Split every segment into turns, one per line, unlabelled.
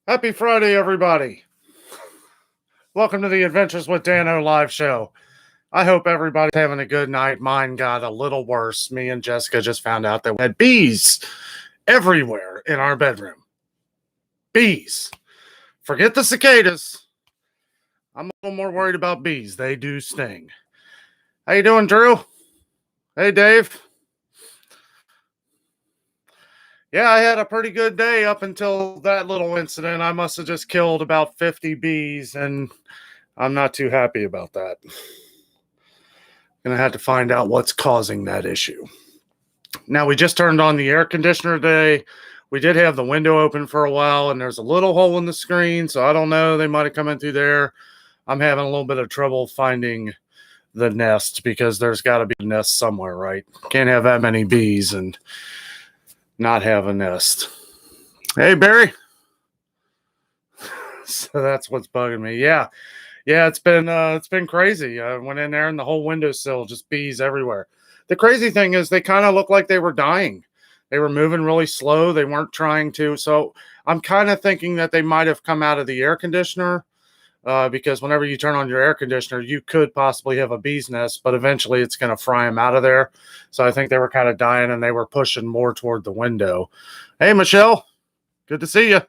Happy Friday, everybody. Welcome to the Adventures with Danno live show. I hope everybody's having a good night. Mine got a little worse. Me and Jessica just found out that we had bees everywhere in our bedroom. Bees. Forget the cicadas. I'm a little more worried about bees. They do sting. How you doing, Drew? Hey, Dave. Yeah, I had a pretty good day up until that little incident. I must have just killed about 50 bees, and I'm not too happy about that. Gonna have to find out what's causing that issue. Now, we just turned on the air conditioner today. We did have the window open for a while, and there's a little hole in the screen, so I don't know. They might have come in through there. I'm having a little bit of trouble finding the nest because there's got to be a nest somewhere, right? Can't have that many bees and not have a nest. Hey, Barry. So that's what's bugging me. Yeah, it's been crazy. I went in there and the whole windowsill just bees everywhere. The crazy thing is they kind of look like they were dying. They were moving really slow. They weren't trying to. So I'm kind of thinking that they might have come out of the air conditioner because whenever you turn on your air conditioner, you could possibly have a bee's nest, but eventually it's going to fry them out of there. So I think they were kind of dying and they were pushing more toward the window. Hey, Michelle. Good to see you.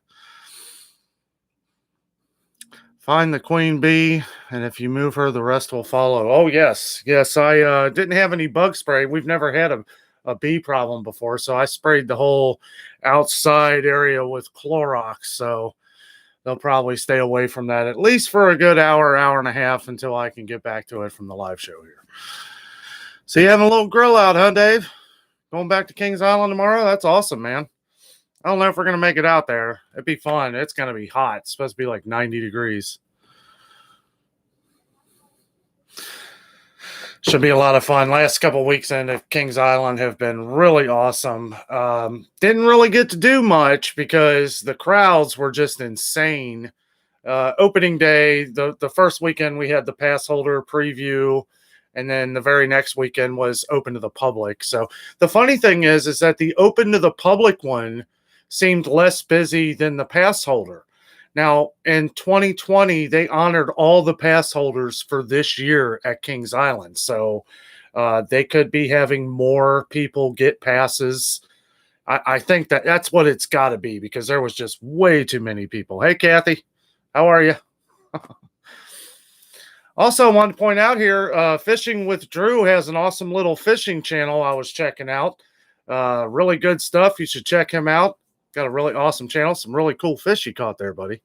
Find the queen bee, and if you move her, the rest will follow. Oh, yes. I didn't have any bug spray. We've never had a bee problem before, so I sprayed the whole outside area with Clorox, so they'll probably stay away from that at least for a good hour and a half until I can get back to it from the live show here. So you having a little grill out, huh, Dave? Going back to Kings Island tomorrow? That's awesome, man. I don't know if we're going to make it out there. It'd be fun. It's going to be hot. It's supposed to be like 90 degrees. Should be a lot of fun. Last couple of weeks into Kings Island have been really awesome. Didn't really get to do much because the crowds were just insane. Opening day, the first weekend we had the pass holder preview, and then the very next weekend was open to the public. So the funny thing is that the open to the public one seemed less busy than the pass holder. Now, in 2020, they honored all the pass holders for this year at Kings Island. So they could be having more people get passes. I think that's what it's got to be because there was just way too many people. Hey, Kathy, how are you? Also, I wanted to point out here, Fishing with Drew has an awesome little fishing channel I was checking out. Really good stuff. You should check him out. Got a really awesome channel. Some really cool fish you caught there, buddy.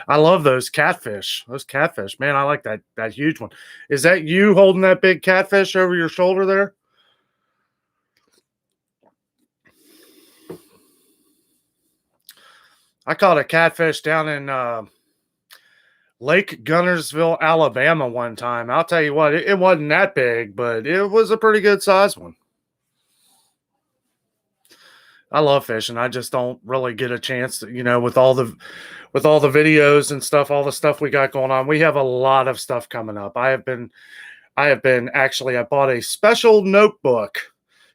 I love those catfish. Those catfish. Man, I like that huge one. Is that you holding that big catfish over your shoulder there? I caught a catfish down in Lake Gunnersville, Alabama one time. I'll tell you what, it wasn't that big, but it was a pretty good size one. I love fishing. I just don't really get a chance to, with all the videos and stuff, all the stuff we got going on. We have a lot of stuff coming up. I bought a special notebook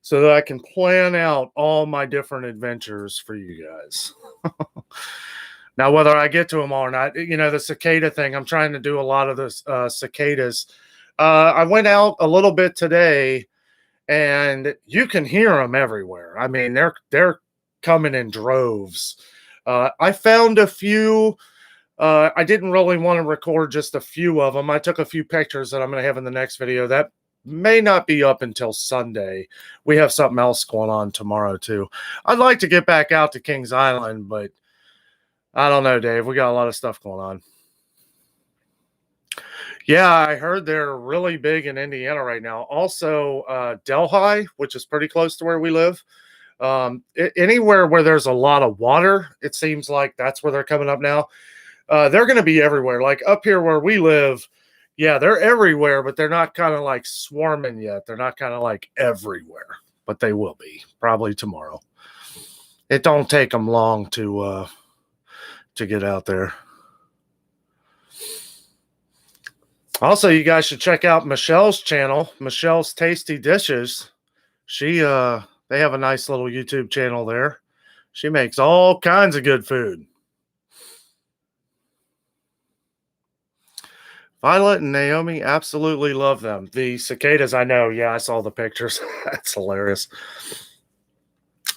so that I can plan out all my different adventures for you guys. Now, whether I get to them all or not, the cicada thing, I'm trying to do a lot of this cicadas. I went out a little bit today, and you can hear them everywhere. I mean, they're coming in droves. I found a few. I didn't really want to record just a few of them. I took a few pictures that I'm going to have in the next video. That may not be up until Sunday. We have something else going on tomorrow, too. I'd like to get back out to Kings Island, but I don't know, Dave. We got a lot of stuff going on. Yeah, I heard they're really big in Indiana right now. Also, Delhi, which is pretty close to where we live. Anywhere where there's a lot of water, it seems like that's where they're coming up now. They're going to be everywhere. Like up here where we live, yeah, they're everywhere, but they're not kind of like swarming yet. They're not kind of like everywhere, but they will be probably tomorrow. It don't take them long to get out there. Also, you guys should check out Michelle's channel, Michelle's Tasty Dishes. They have a nice little YouTube channel there. She makes all kinds of good food. Violet and Naomi, absolutely love them. The cicadas, I know. Yeah, I saw the pictures. That's hilarious.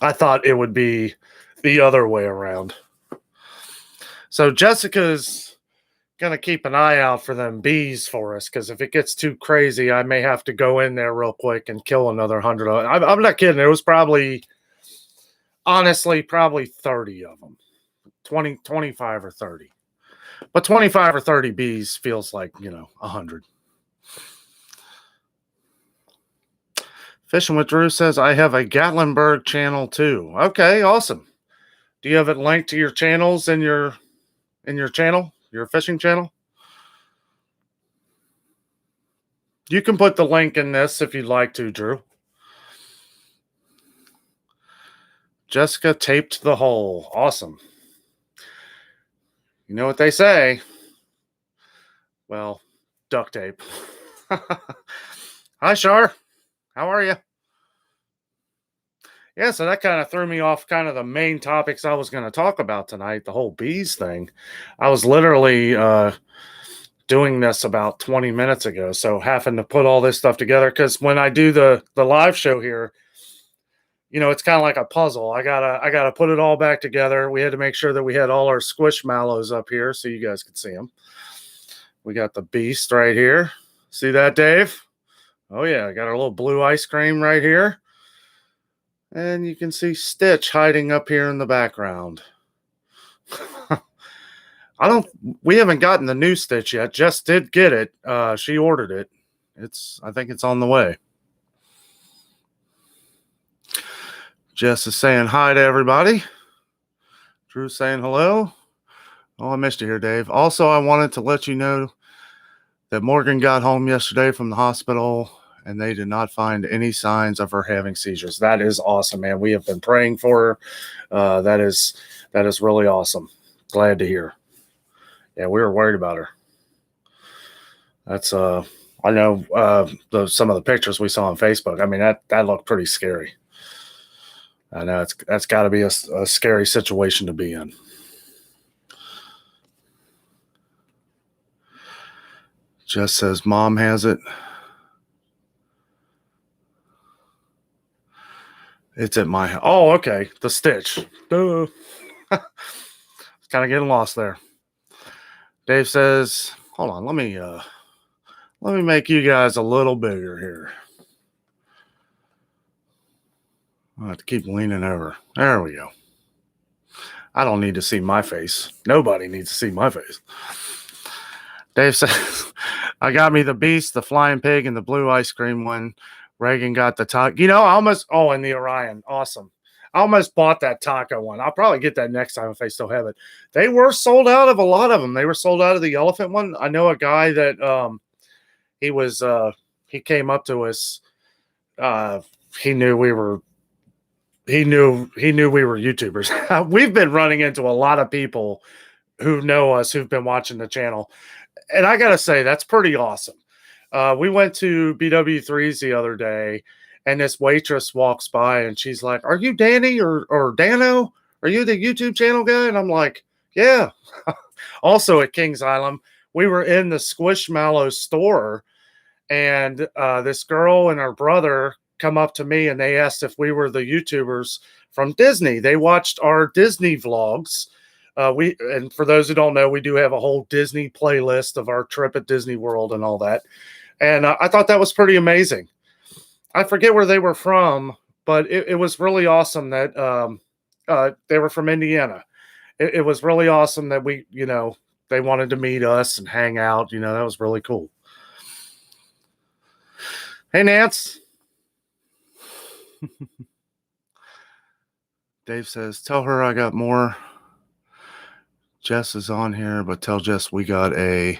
I thought it would be the other way around. So Jessica's gonna keep an eye out for them bees for us, because if it gets too crazy, I may have to go in there real quick and kill another 100. I'm not kidding. It was probably, honestly, probably 30 of them. 20, 25 or 30. But 25 or 30 bees feels like, 100. Fishing with Drew says, I have a Gatlinburg channel too. Okay, awesome. Do you have it linked to your channels in your channel, your fishing channel? You can put the link in this if you'd like to, Drew. Jessica taped the hole. Awesome. You know what they say? Well, duct tape. Hi, Shar. How are you? Yeah, so that kind of threw me off kind of the main topics I was going to talk about tonight, the whole bees thing. I was literally doing this about 20 minutes ago, so having to put all this stuff together, because when I do the live show here, it's kind of like a puzzle. I gotta put it all back together. We had to make sure that we had all our squishmallows up here so you guys could see them. We got the beast right here. See that, Dave? Oh yeah, I got our little blue ice cream right here. And you can see Stitch hiding up here in the background. We haven't gotten the new Stitch yet. Jess did get it. She ordered it. I think it's on the way. Jess is saying hi to everybody. Drew's saying hello. Oh, I missed you here, Dave. Also, I wanted to let you know that Morgan got home yesterday from the hospital and they did not find any signs of her having seizures. That is awesome, man. We have been praying for her. That is really awesome. Glad to hear. Yeah, we were worried about her. That's I know some of the pictures we saw on Facebook. I mean, that looked pretty scary. I know that's got to be a scary situation to be in. Just says mom has it. It's at my house. Oh, okay. The Stitch. Duh. It's kind of getting lost there. Dave says, hold on, let me make you guys a little bigger here. I'll have to keep leaning over. There we go. I don't need to see my face. Nobody needs to see my face. Dave says, I got me the Beast, the Flying Pig, and the Blue Ice Cream one. Reagan got the taco. And the Orion. Awesome. I almost bought that taco one. I'll probably get that next time if they still have it. They were sold out of a lot of them. They were sold out of the elephant one. I know a guy that he came up to us. He knew we were YouTubers. We've been running into a lot of people who know us, who've been watching the channel. And I got to say, that's pretty awesome. We went to BW3's the other day, and this waitress walks by, and she's like, are you Danny or Danno? Are you the YouTube channel guy? And I'm like, yeah. Also at Kings Island, we were in the Squishmallow store, and this girl and her brother come up to me, and they asked if we were the YouTubers from Disney. They watched our Disney vlogs. And for those who don't know, we do have a whole Disney playlist of our trip at Disney World and all that. And I thought that was pretty amazing. I forget where they were from, but it was really awesome that they were from Indiana. It was really awesome that they wanted to meet us and hang out. That was really cool. Hey, Nance. Dave says, tell her I got more. Jess is on here, but tell Jess we got I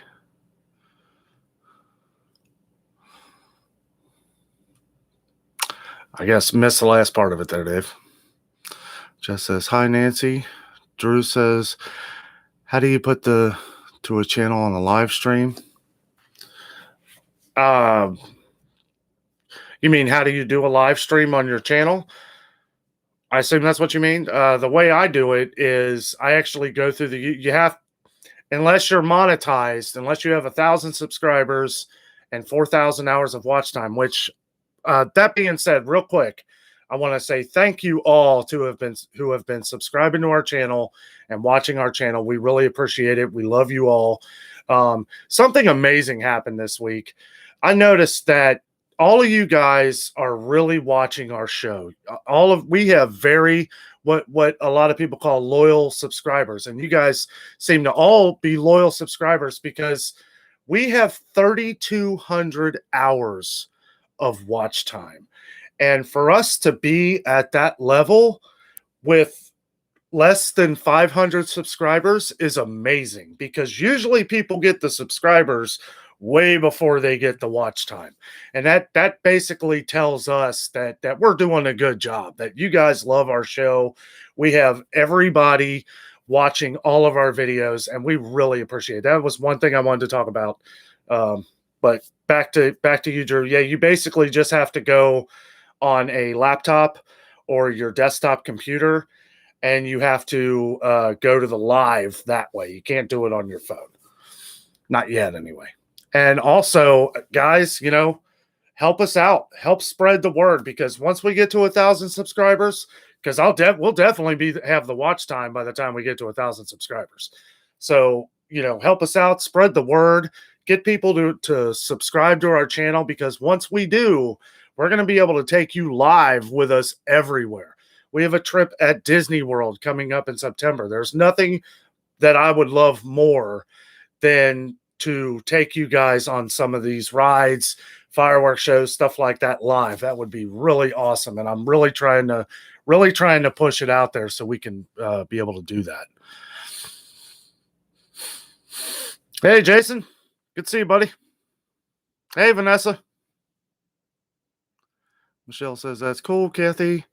guess missed the last part of it there, Dave. Jess says, hi, Nancy. Drew says, how do you put to a channel on a live stream? You mean how do you do a live stream on your channel? I assume that's what you mean. The way I do it is I actually go through unless you're monetized, unless you have 1,000 subscribers and 4,000 hours of watch time, which that being said, real quick, I want to say thank you all who have been subscribing to our channel and watching our channel. We really appreciate it. We love you all. Something amazing happened this week. I noticed that all of you guys are really watching our show. We have what a lot of people call loyal subscribers, and you guys seem to all be loyal subscribers because we have 3,200 hours of watch time. And for us to be at that level with less than 500 subscribers is amazing, because usually people get the subscribers way before they get the watch time. And that basically tells us that we're doing a good job, that you guys love our show. We have everybody watching all of our videos, and we really appreciate it. That was one thing I wanted to talk about. But back to you, Drew. Yeah, you basically just have to go on a laptop or your desktop computer, and you have to go to the live that way. You can't do it on your phone. Not yet, anyway. And also, guys, help us out. Help spread the word, because once we get to 1,000 subscribers, because we'll definitely have the watch time by the time we get to 1,000 subscribers. So, help us out, spread the word, get people to subscribe to our channel, because once we do, we're going to be able to take you live with us everywhere. We have a trip at Disney World coming up in September. There's nothing that I would love more than to take you guys on some of these rides, fireworks shows, stuff like that live. That would be really awesome. And I'm really trying to push it out there so we can be able to do that. Hey, Jason. Good to see you, buddy. Hey, Vanessa. Michelle says, that's cool, Kathy.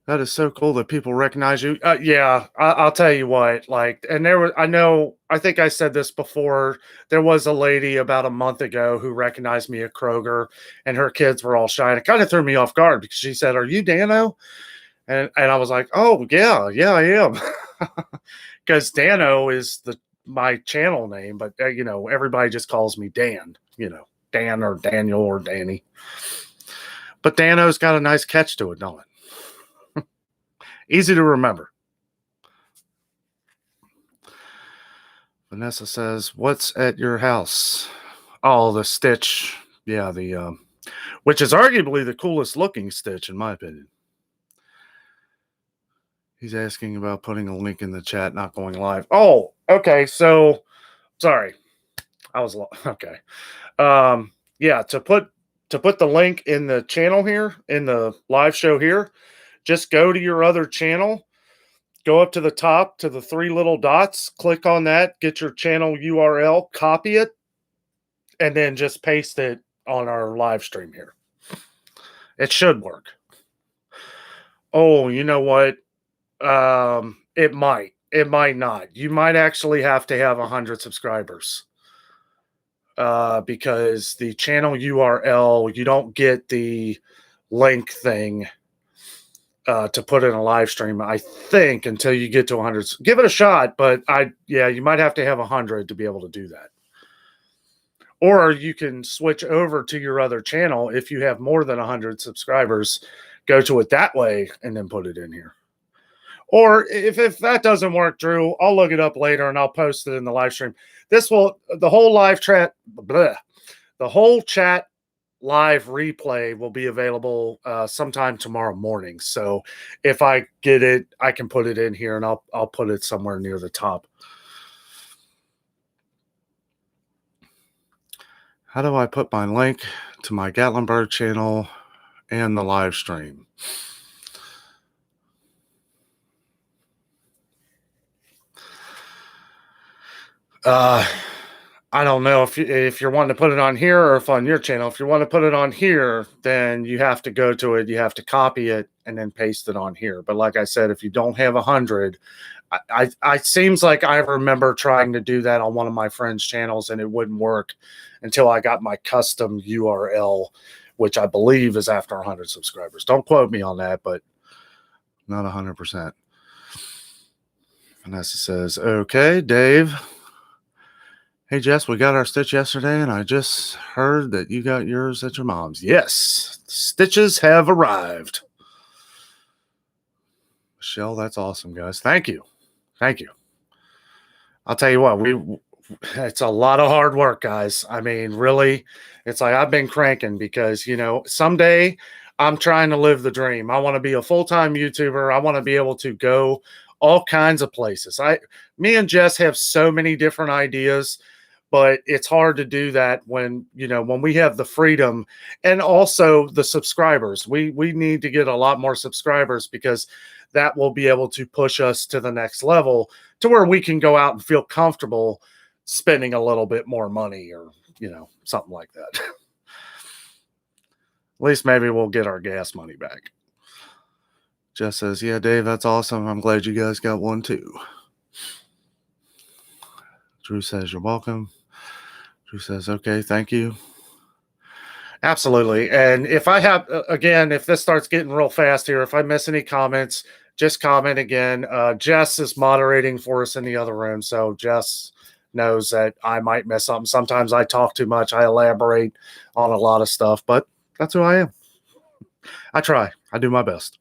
That is so cool that people recognize you. Yeah, I'll tell you what, and I think I said this before. There was a lady about a month ago who recognized me at Kroger, and her kids were all shy. It kind of threw me off guard, because she said, are you Danno? And I was like, oh, yeah, I am. Because Danno is my channel name, but, everybody just calls me Dan, Dan or Daniel or Danny. But Danno's got a nice catch to it, don't it? Easy to remember. Vanessa says, what's at your house? Oh, the Stitch. Yeah, which is arguably the coolest looking Stitch, in my opinion. He's asking about putting a link in the chat, not going live. Oh, okay. So, sorry. Okay. Yeah, to put the link in the channel here, in the live show here, just go to your other channel, go up to the top to the 3 little dots, click on that, get your channel URL, copy it, and then just paste it on our live stream here. It should work. Oh, you know what? It might not. You might actually have to have 100 subscribers. Because the channel URL, you don't get the link thing to put in a live stream, I think, until you get to 100. Give it a shot, but you might have to have 100 to be able to do that. Or you can switch over to your other channel if you have more than 100 subscribers, go to it that way, and then put it in here. Or if that doesn't work, Drew, I'll look it up later and I'll post it in the live stream. The whole live chat, the whole chat live replay will be available sometime tomorrow morning. So if I get it, I can put it in here, and I'll put it somewhere near the top. How do I put my link to my Gatlinburg channel and the live stream? I don't know if you're wanting to put it on here or if on your channel. If you want to put it on here, then you have to go to it. You have to copy it and then paste it on here. But like I said, if you don't have 100, I seems like I remember trying to do that on one of my friends' channels, and it wouldn't work until I got my custom URL, which I believe is after 100 subscribers. Don't quote me on that, but not 100%. Vanessa says, okay, Dave. Hey, Jess, we got our stitch yesterday, and I just heard that you got yours at your mom's. Yes, stitches have arrived. Michelle, that's awesome, guys. Thank you. Thank you. I'll tell you what, it's a lot of hard work, guys. I mean, really, it's like I've been cranking because, someday I'm trying to live the dream. I want to be a full-time YouTuber. I want to be able to go all kinds of places. Me and Jess have so many different ideas, but it's hard to do that when we have the freedom and also the subscribers. We need to get a lot more subscribers because that will be able to push us to the next level to where we can go out and feel comfortable spending a little bit more money or something like that. At least maybe we'll get our gas money back. Jess says, yeah, Dave, that's awesome. I'm glad you guys got one too. Drew says, you're welcome. Drew says, okay, thank you. Absolutely. And if I have, again, if this starts getting real fast here, if I miss any comments, just comment again. Jess is moderating for us in the other room. So Jess knows that I might miss something. Sometimes I talk too much. I elaborate on a lot of stuff, but that's who I am. I try. I do my best.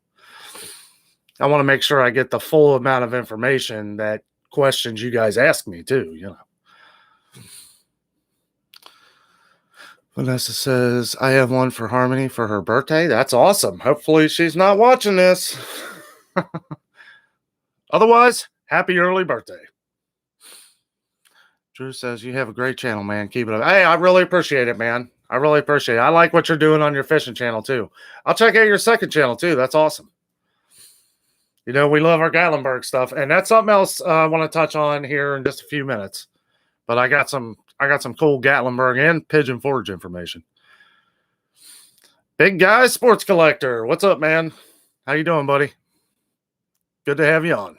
I want to make sure I get the full amount of information that questions you guys ask me too, Vanessa says, I have one for Harmony for her birthday. That's awesome. Hopefully she's not watching this. Otherwise, happy early birthday. Drew says, you have a great channel, man. Keep it up. Hey, I really appreciate it, man. I really appreciate it. I like what you're doing on your fishing channel, too. I'll check out your second channel, too. That's awesome. We love our Gatlinburg stuff. And that's something else I want to touch on here in just a few minutes. But I got some cool Gatlinburg and Pigeon Forge information. Big Guy Sports Collector. What's up, man? How you doing, buddy? Good to have you on.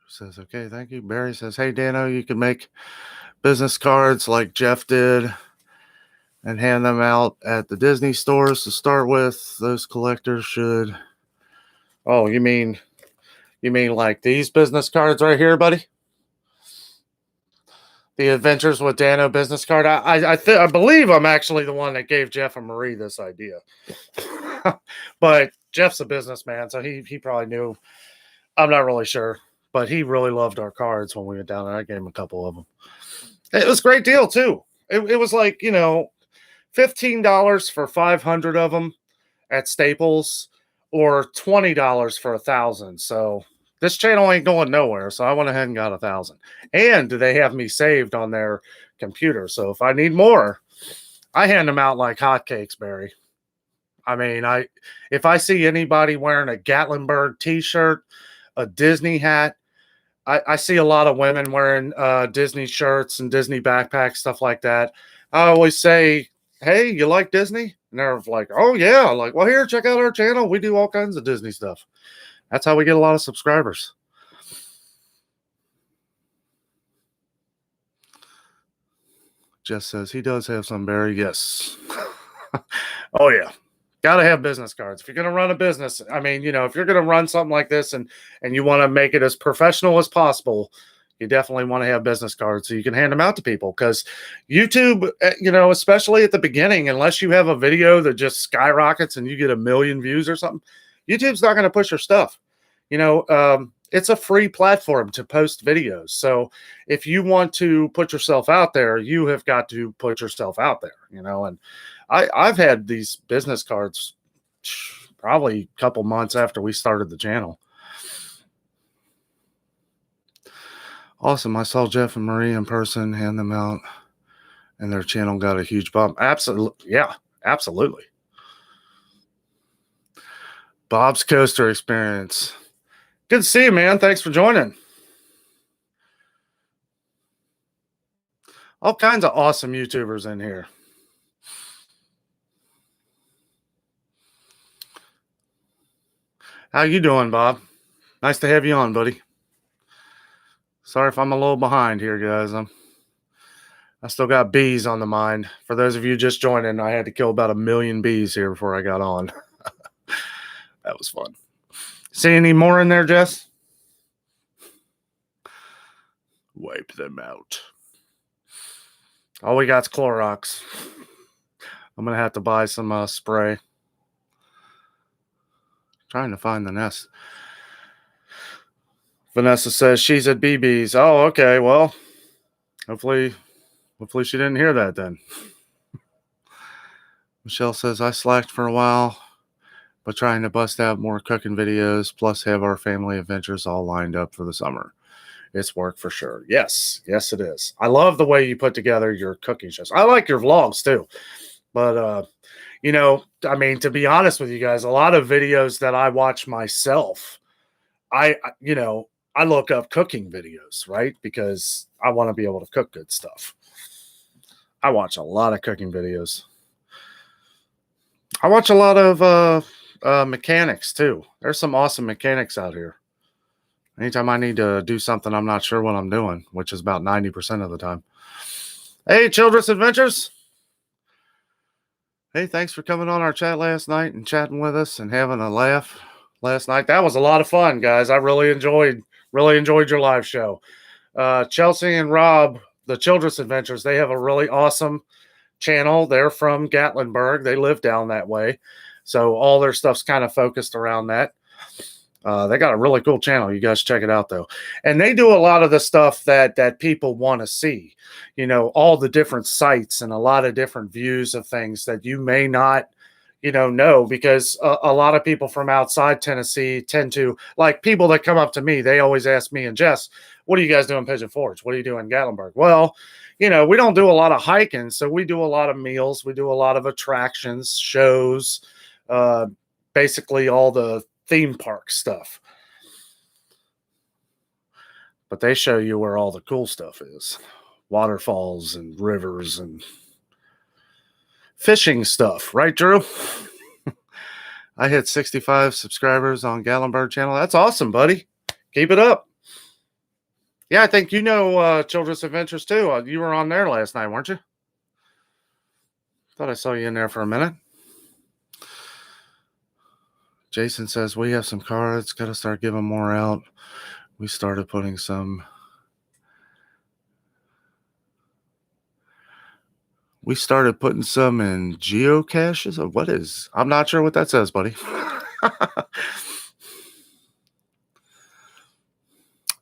Says, okay, thank you. Barry says, hey, Danno, you can make business cards like Jeff did and hand them out at the Disney stores to start with. Those collectors should. Oh, you mean like these business cards right here, buddy? The Adventures with Danno business card. I believe I'm actually the one that gave Jeff and Marie this idea. But Jeff's a businessman, so he probably knew. I'm not really sure, but he really loved our cards when we went down there. I gave him a couple of them. It was a great deal too. It was like $15 for 500 of them at Staples, or $20 for 1,000. So this channel ain't going nowhere. So I went ahead and got 1,000. And they have me saved on their computer. So if I need more, I hand them out like hotcakes, Barry. I mean, if I see anybody wearing a Gatlinburg t-shirt, a Disney hat, I see a lot of women wearing Disney shirts and Disney backpacks, stuff like that. I always say, hey, you like Disney? And they're like, oh, yeah. I'm like, well, here, check out our channel. We do all kinds of Disney stuff. That's how we get a lot of subscribers. Jess says he does have some, Barry. Yes. Oh, yeah. Got to have business cards. If you're going to run a business, I mean, if you're going to run something like this and you want to make it as professional as possible, you definitely want to have business cards so you can hand them out to people. Because YouTube, especially at the beginning, unless you have a video that just skyrockets and you get 1 million views or something, YouTube's not going to push your stuff. It's a free platform to post videos. So if you want to put yourself out there, you have got to put yourself out there, and I've had these business cards probably a couple months after we started the channel. Awesome. I saw Jeff and Marie in person, hand them out, and their channel got a huge bump. Absolutely. Yeah, absolutely. Bob's Coaster Experience. Good to see you, man. Thanks for joining. All kinds of awesome YouTubers in here. How you doing, Bob? Nice to have you on, buddy. Sorry if I'm a little behind here, guys. I still got bees on the mind. For those of you just joining, I had to kill about 1 million bees here before I got on. That was fun. See any more in there, Jess? Wipe them out. All we got's Clorox. I'm going to have to buy some spray. Trying to find the nest. Vanessa says she's at BB's. Oh, okay. Well, hopefully she didn't hear that then. Michelle says, I slacked for a while, but trying to bust out more cooking videos, plus have our family adventures all lined up for the summer. It's work for sure. Yes, it is. I love the way you put together your cooking shows. I like your vlogs too. But, I mean, to be honest with you guys, a lot of videos that I watch myself, I look up cooking videos, right? Because I want to be able to cook good stuff. I watch a lot of cooking videos. I watch a lot of mechanics too. There's some awesome mechanics out here. Anytime I need to do something, I'm not sure what I'm doing, which is about 90% of the time. Hey, Childress Adventures. Hey, thanks for coming on our chat last night and chatting with us and having a laugh last night. That was a lot of fun, guys. I really enjoyed your live show. Chelsea and Rob, the Childress Adventures, they have a really awesome channel. They're from Gatlinburg. They live down that way. So all their stuff's kind of focused around that. They got a really cool channel. You guys check it out, though. And they do a lot of the stuff that people want to see. All the different sites and a lot of different views of things that you may not, know, because a lot of people from outside Tennessee tend to, like people that come up to me, they always ask me and Jess, what do you guys do in Pigeon Forge? What do you do in Gatlinburg? Well, we don't do a lot of hiking, so we do a lot of meals. We do a lot of attractions, shows, basically all the theme park stuff. But they show you where all the cool stuff is. Waterfalls and rivers and fishing stuff. Right, Drew? I hit 65 subscribers on Gatlinburg channel. That's awesome, buddy. Keep it up. Yeah, I think Childress Adventures too. You were on there last night, weren't you? Thought I saw you in there for a minute. Jason says, we have some cards. Got to start giving more out. We started putting some. We started putting some in geocaches. What is? I'm not sure what that says, buddy.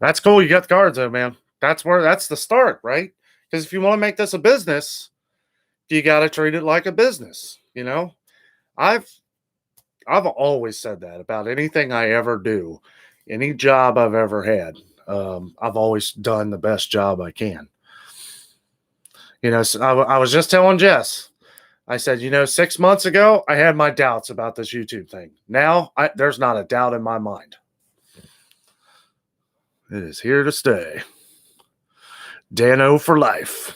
That's cool. You got the cards though, man. That's the start, right? Because if you want to make this a business, you got to treat it like a business. I've always said that about anything I ever do, any job I've ever had. I've always done the best job I can. So I was just telling Jess, I said, 6 months ago, I had my doubts about this YouTube thing. Now, there's not a doubt in my mind. It is here to stay. Danno for life.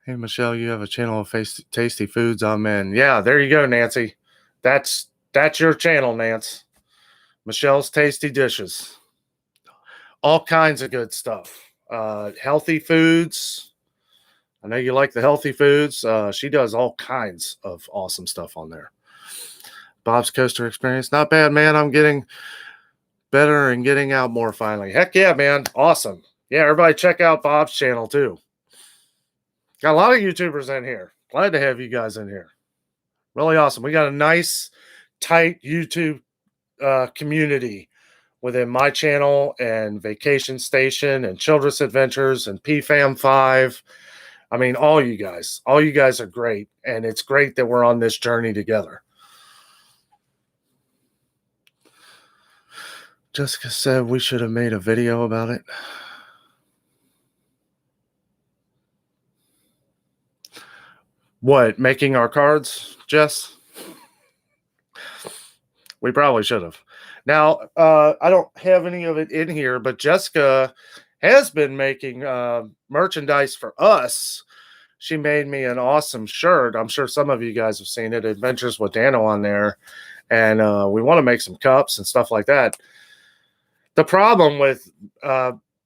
Hey, Michelle, you have a channel of tasty foods. I'm in. Yeah, there you go, Nancy. That's your channel, Nance. Michelle's Tasty Dishes. All kinds of good stuff. Healthy foods. I know you like the healthy foods. She does all kinds of awesome stuff on there. Bob's Coaster Experience. Not bad, man. I'm getting better and getting out more finally. Heck yeah, man. Awesome. Yeah, everybody check out Bob's channel too. Got a lot of YouTubers in here. Glad to have you guys in here. Really awesome. We got a nice, tight YouTube community within my channel and Vacation Station and Childress Adventures and PFAM5. I mean, all you guys are great. And it's great that we're on this journey together. Jessica said we should have made a video about it. What, making our cards, Jess? We probably should have. Now, I don't have any of it in here, but Jessica has been making merchandise for us. She made me an awesome shirt. I'm sure some of you guys have seen it. Adventures with Danno on there. And we want to make some cups and stuff like that. The problem with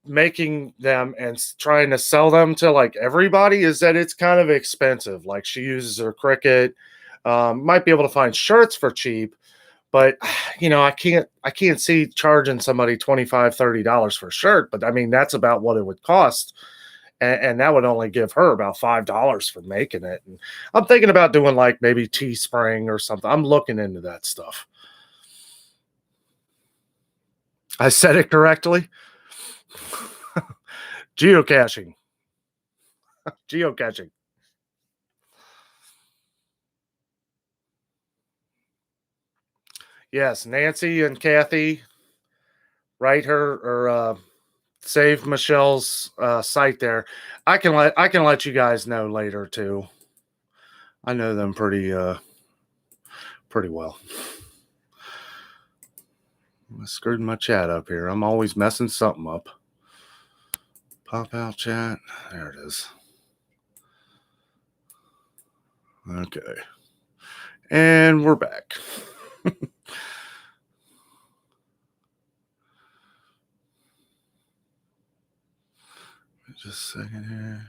making them and trying to sell them to like everybody is that it's kind of expensive. Like she uses her Cricut. Might be able to find shirts for cheap, But I can't see charging somebody $25-$30 for a shirt. But I mean, that's about what it would cost. And that would only give her about $5 for making it. And I'm thinking about doing like maybe Teespring or something. I'm looking into that stuff. I said it correctly. Geocaching. Geocaching. Yes, Nancy and Kathy, write her or save Michelle's site there. I can let you guys know later too. I know them pretty well. I screwed my chat up here. I'm always messing something up. Pop out chat. There it is. Okay. And we're back. Just a second here.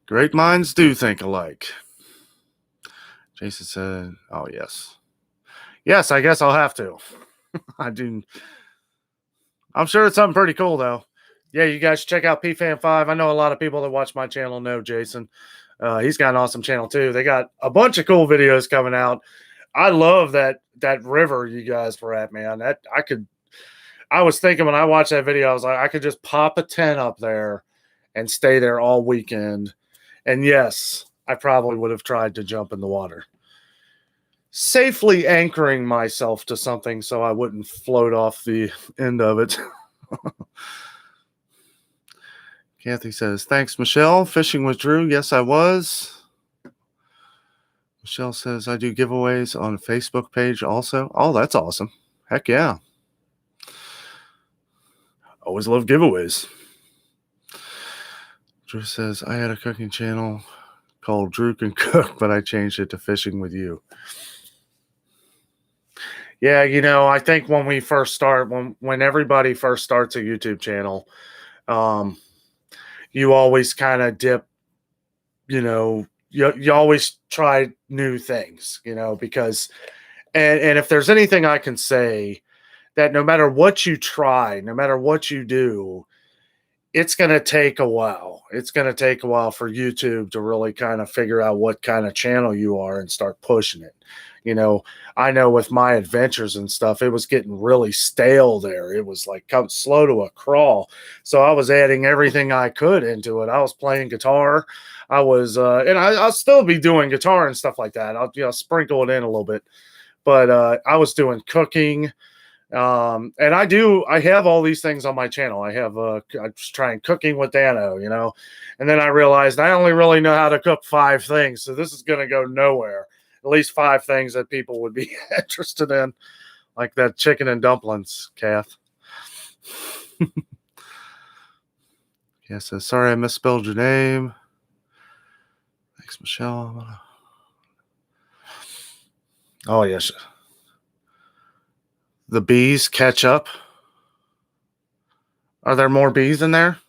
Great minds do think alike. Jason said, oh, yes. Yes, I guess I'll have to. I do. I'm sure it's something pretty cool, though. Yeah, you guys check out PFan5. I know a lot of people that watch my channel know Jason. He's got an awesome channel, too. They got a bunch of cool videos coming out. I love that river you guys were at, man. I was thinking when I watched that video, I was like, I could just pop a tent up there and stay there all weekend. And yes, I probably would have tried to jump in the water. Safely anchoring myself to something so I wouldn't float off the end of it. Kathy says, thanks, Michelle. Fishing with Drew. Yes, I was. Michelle says, I do giveaways on Facebook page also. Oh, that's awesome. Heck yeah. Always love giveaways. Drew says, I had a cooking channel called Drew Can Cook, but I changed it to Fishing with You. Yeah, I think when we first start, when everybody first starts a YouTube channel, you always kind of dip, you always try new things, because, and if there's anything I can say, that no matter what you try, no matter what you do, it's going to take a while. It's going to take a while for YouTube to really kind of figure out what kind of channel you are and start pushing it. I know with my adventures and stuff, it was getting really stale there. It was like come slow to a crawl. So I was adding everything I could into it. I was playing guitar. I was, and I'll still be doing guitar and stuff like that. I'll sprinkle it in a little bit, but I was doing cooking. And I have all these things on my channel. I was trying cooking with Danno, and then I realized I only really know how to cook 5 things. So this is going to go nowhere. At least 5 things that people would be interested in, like that chicken and dumplings, Kath. Yes, sorry I misspelled your name. Thanks, Michelle. Oh, yes. The bees catch up. Are there more bees in there?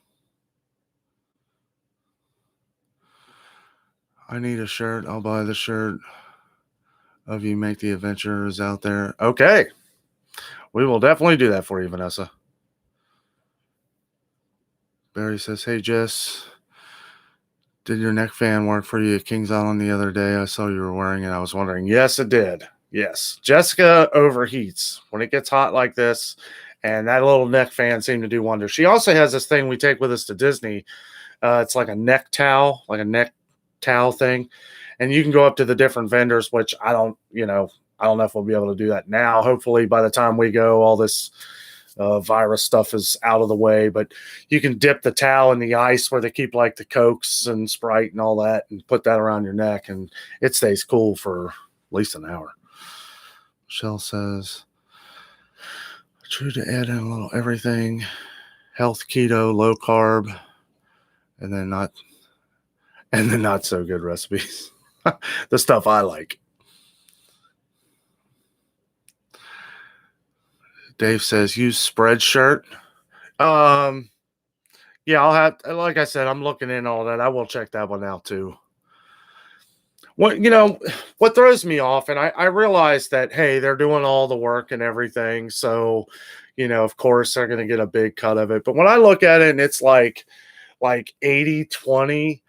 I need a shirt. I'll buy the shirt of you make the adventurers out there. Okay. We will definitely do that for you, Vanessa. Barry says, hey, Jess, did your neck fan work for you at Kings Island the other day? I saw you were wearing it. I was wondering. Yes, it did. Yes. Jessica overheats when it gets hot like this, and that little neck fan seemed to do wonders. She also has this thing we take with us to Disney. It's like a neck towel thing. And you can go up to the different vendors, which I don't know if we'll be able to do that now. Hopefully by the time we go, all this virus stuff is out of the way, but you can dip the towel in the ice where they keep like the Cokes and Sprite and all that and put that around your neck, and it stays cool for at least an hour. Michelle says, true to add in a little everything, health, keto, low carb, and then not so good recipes. The stuff I like. Dave says, use Spreadshirt. Yeah, I'll have, like I said, I'm looking in all that. I will check that one out too. what throws me off, and I realize that, hey, they're doing all the work and everything, so of course they're going to get a big cut of it. But when I look at it and it's like 80-20,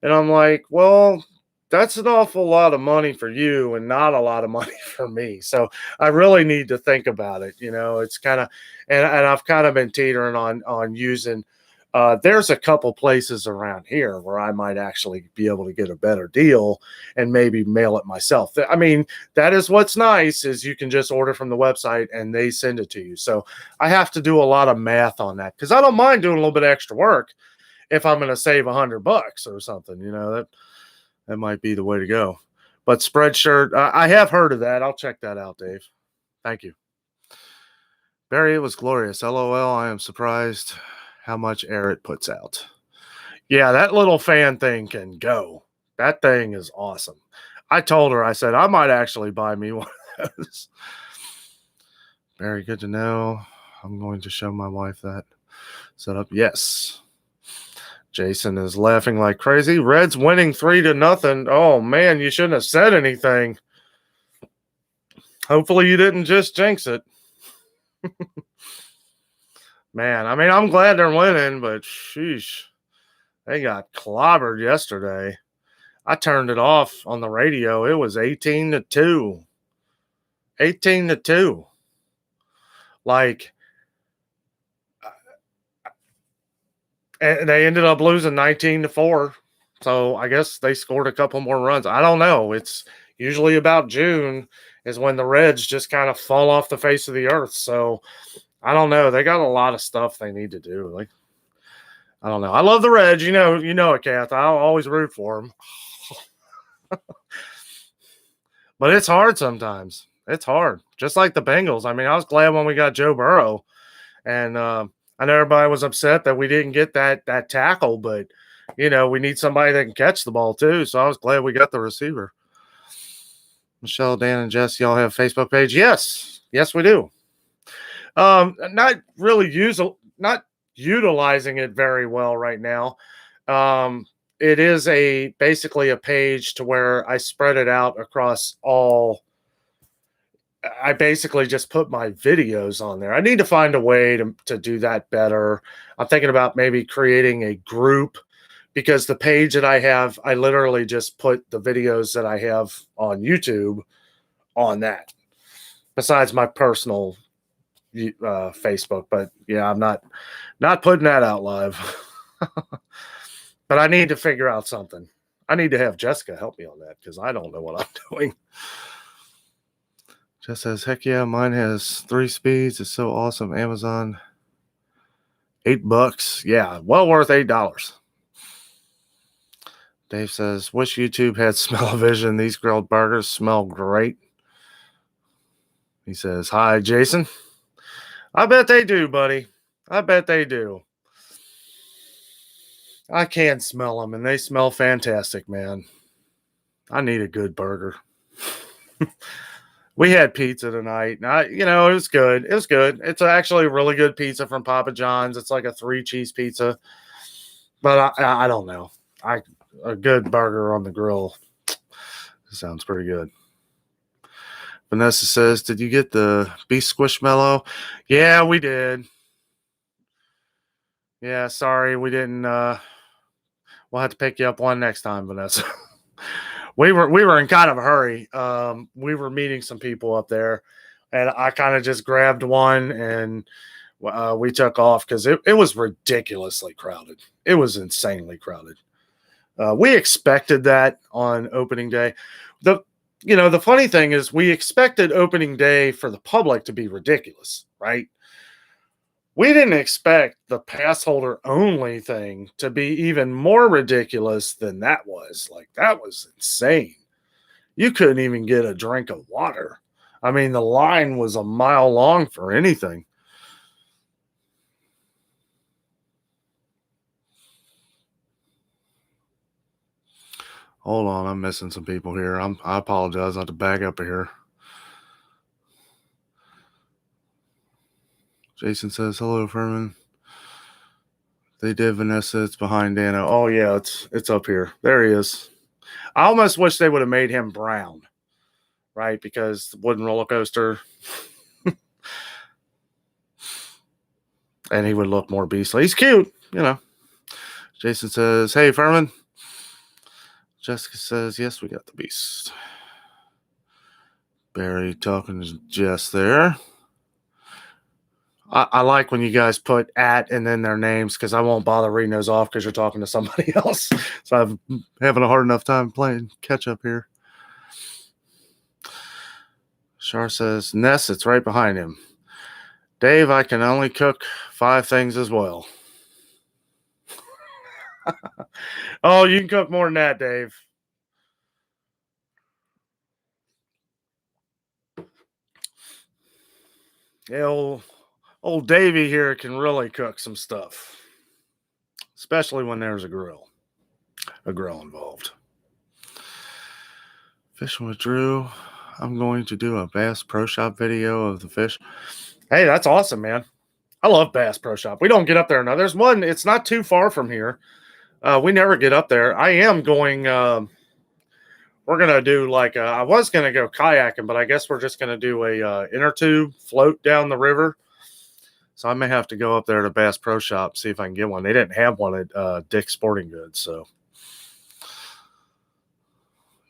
and I'm like, well, that's an awful lot of money for you and not a lot of money for me. So I really need to think about it. It's kind of, and I've kind of been teetering on using. There's a couple places around here where I might actually be able to get a better deal and maybe mail it myself. I mean, that is what's nice, is you can just order from the website and they send it to you. So I have to do a lot of math on that, because I don't mind doing a little bit of extra work if I'm going to save $100 or something. That might be the way to go. But Spreadshirt, I have heard of that. I'll check that out, Dave. Thank you. Barry, it was glorious. LOL, I am surprised how much air it puts out. Yeah, that little fan thing can go. That thing is awesome. I told her, I said, I might actually buy me one of those. Very good to know. I'm going to show my wife that setup. Yes. Jason is laughing like crazy. Reds winning 3-0. Oh, man, you shouldn't have said anything. Hopefully you didn't just jinx it. Man, I mean, I'm glad they're winning, but sheesh, they got clobbered yesterday. I turned it off on the radio. It was 18-2. 18-2. Like, and they ended up losing 19-4. So I guess they scored a couple more runs. I don't know. It's usually about June is when the Reds just kind of fall off the face of the earth. So I don't know. They got a lot of stuff they need to do. Like, I don't know. I love the Reds. You know it, Kath. I'll always root for them. But it's hard sometimes. It's hard. Just like the Bengals. I mean, I was glad when we got Joe Burrow. And I know everybody was upset that we didn't get that tackle, but we need somebody that can catch the ball too. So I was glad we got the receiver. Michelle, Dan, and Jess, y'all have a Facebook page? Yes, we do. Not utilizing it very well right now. It is basically a page to where I spread it out across all. I basically just put my videos on there. I need to find a way to do that better. I'm thinking about maybe creating a group, because the page that I have, I literally just put the videos that I have on YouTube on that, besides my personal Facebook. But yeah, I'm not putting that out live. But I need to figure out something. I need to have Jessica help me on that, because I don't know what I'm doing. Just says, heck yeah, mine has 3 speeds. It's so awesome. Amazon, $8. Yeah, well worth $8. Dave says, wish YouTube had smell-o-vision. These grilled burgers smell great. He says, hi, Jason. I bet they do, buddy. I bet they do. I can smell them, and they smell fantastic, man. I need a good burger. We had pizza tonight, and it was good. It was good. It's actually really good pizza from Papa John's. It's like a 3-cheese pizza. But I don't know. A good burger on the grill sounds pretty good. Vanessa says, did you get the beef squishmallow? Yeah, we did. Yeah, sorry, we didn't. We'll have to pick you up one next time, Vanessa. We were in kind of a hurry. We were meeting some people up there, and I kind of just grabbed one, and we took off because it was ridiculously crowded. It was insanely crowded. We expected that on opening day. The funny thing is, we expected opening day for the public to be ridiculous, right? We didn't expect the pass holder only thing to be even more ridiculous than that was. Like, that was insane. You couldn't even get a drink of water. I mean, the line was a mile long for anything. Hold on, I'm missing some people here. I apologize. I have to back up here. Jason says, hello, Furman. They did, Vanessa. It's behind Danno. Oh, yeah, it's up here. There he is. I almost wish they would have made him brown, right? Because the wooden roller coaster, and he would look more beastly. He's cute, you know. Jason says, "Hey, Furman." Jessica says, "Yes, we got the beast." Barry talking to Jess there. I like when you guys put at and then their names because I won't bother reading those off because you're talking to somebody else. So I'm having a hard enough time playing catch up here. Shar says, "Ness, it's right behind him." Dave, I can only cook 5 things as well. Oh, you can cook more than that, Dave. Yeah, old Davey here can really cook some stuff, especially when there's a grill involved. Fishing with Drew. I'm going to do a Bass Pro Shop video of the fish. Hey, that's awesome, man. I love Bass Pro Shop. We don't get up there now. There's one. It's not too far from here. We never get up there. I am going. We're gonna do like I was gonna go kayaking, but I guess we're just gonna do a inner tube float down the river. So I may have to go up there to Bass Pro Shop, see if I can get one. They didn't have one at Dick's Sporting Goods. So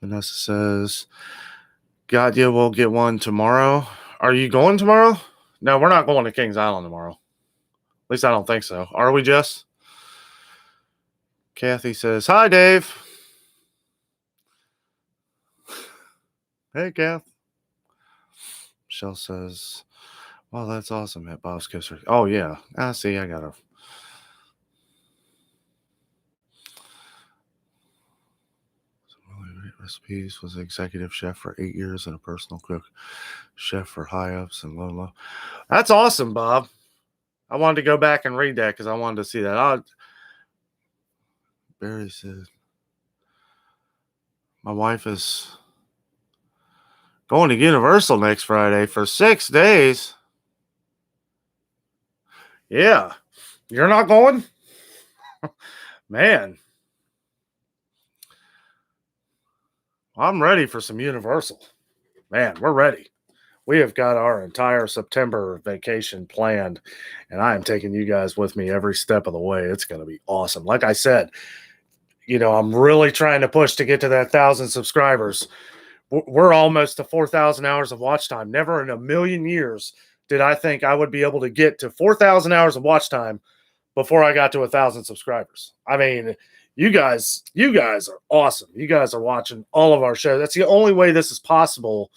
Vanessa says, "God, yeah, we'll get one tomorrow." Are you going tomorrow? No, we're not going to Kings Island tomorrow. At least I don't think so. Are we, Jess? Kathy says, "Hi, Dave." Hey, Kath. Michelle says, "Well, that's awesome at Bob's Kisser." Oh, yeah. I see. I got to. Recipes, was executive chef for 8 years and a personal cook chef for high ups and low. That's awesome, Bob. I wanted to go back and read that because I wanted to see that. Barry said, "My wife is going to Universal next Friday for 6 days." Yeah. You're not going? Man. I'm ready for some Universal. Man, we're ready. We have got our entire September vacation planned, and I am taking you guys with me every step of the way. It's going to be awesome. Like I said, I'm really trying to push to get to that 1,000 subscribers. We're almost to 4,000 hours of watch time. Never in a million years did I think I would be able to get to 4,000 hours of watch time before I got to 1,000 subscribers. I mean, you guys are awesome. You guys are watching all of our shows. That's the only way this is possible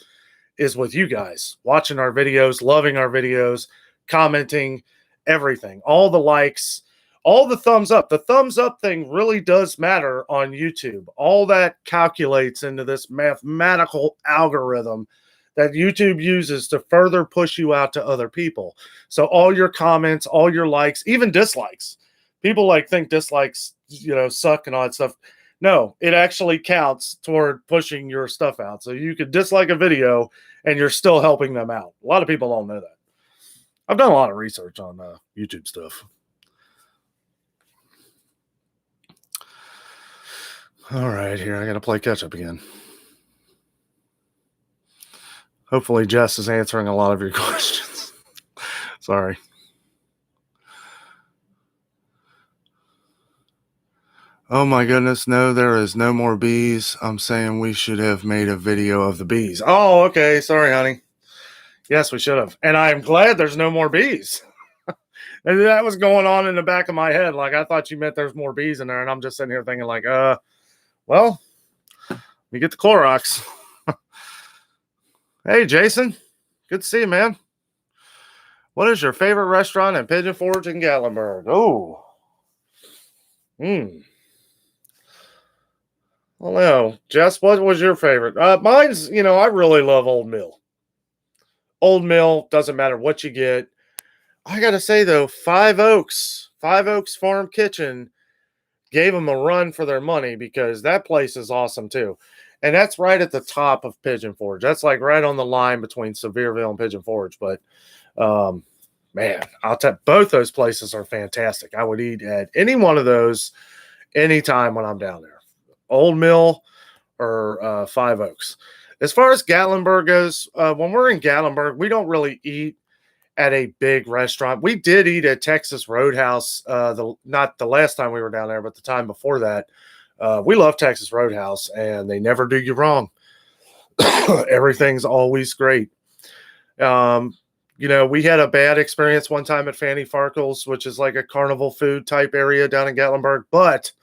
is with you guys watching our videos, loving our videos, commenting, everything, all the likes, all the thumbs up. The thumbs up thing really does matter on YouTube. All that calculates into this mathematical algorithm that YouTube uses to further push you out to other people. So all your comments, all your likes, even dislikes. People think dislikes, suck and all that stuff. No, it actually counts toward pushing your stuff out. So you could dislike a video and you're still helping them out. A lot of people don't know that. I've done a lot of research on YouTube stuff. All right, here, I got to play catch up again. Hopefully Jess is answering a lot of your questions. Sorry. Oh my goodness, no, there is no more bees. I'm saying we should have made a video of the bees. Oh, okay. Sorry, honey. Yes, we should have. And I'm glad there's no more bees. And that was going on in the back of my head. Like, I thought you meant there's more bees in there. And I'm just sitting here thinking well, we get the Clorox. Hey, Jason. Good to see you, man. What is your favorite restaurant in Pigeon Forge and Gatlinburg? Oh. Well, no. Jess, what was your favorite? Mine's, I really love Old Mill. Old Mill, doesn't matter what you get. I got to say, though, Five Oaks Farm Kitchen gave them a run for their money because that place is awesome, too. And that's right at the top of Pigeon Forge. That's like right on the line between Sevierville and Pigeon Forge. But, man, I'll tell you, both those places are fantastic. I would eat at any one of those anytime when I'm down there. Old Mill or Five Oaks. As far as Gatlinburg goes, when we're in Gatlinburg, we don't really eat at a big restaurant. We did eat at Texas Roadhouse, not the last time we were down there, but the time before that. We love Texas Roadhouse, and they never do you wrong. Everything's always great. We had a bad experience one time at Fanny Farkle's, which is like a carnival food type area down in Gatlinburg, but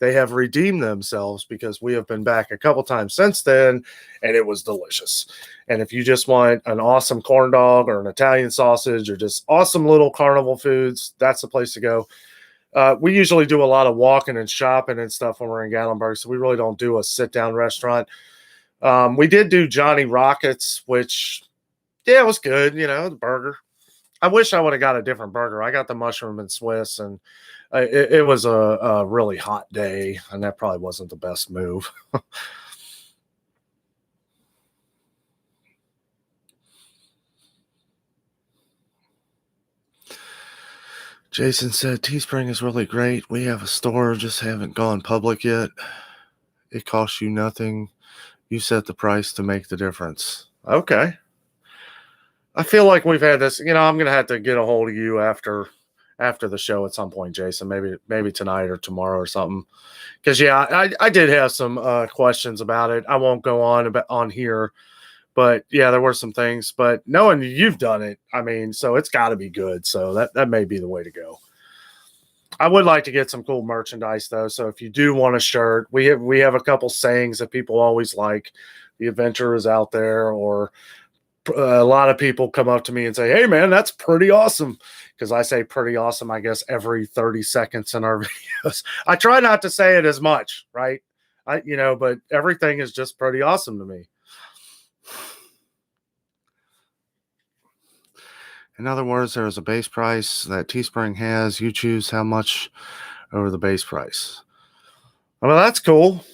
they have redeemed themselves because we have been back a couple times since then, and it was delicious. And if you just want an awesome corn dog or an Italian sausage or just awesome little carnival foods, that's the place to go. We usually do a lot of walking and shopping and stuff when we're in Gatlinburg, so we really don't do a sit-down restaurant. We did do Johnny Rockets, which, yeah, it was good, the burger. I wish I would have got a different burger. I got the mushroom and Swiss, and it was a really hot day, and that probably wasn't the best move. Jason said, Teespring is really great. We have a store, just haven't gone public yet. It costs you nothing. You set the price to make the difference. Okay. I feel like we've had this, I'm going to have to get a hold of you after the show at some point, Jason, maybe tonight or tomorrow or something. Because, yeah, I did have some questions about it. I won't go on here. But, yeah, there were some things. But knowing you've done it, so it's got to be good. So that may be the way to go. I would like to get some cool merchandise, though. So if you do want a shirt, we have a couple sayings that people always like. The adventure is out there, or a lot of people come up to me and say, hey, man, that's pretty awesome. Because I say pretty awesome, I guess, every 30 seconds in our videos. I try not to say it as much, right? But everything is just pretty awesome to me. In other words, there is a base price that Teespring has. You choose how much over the base price. Well, that's cool.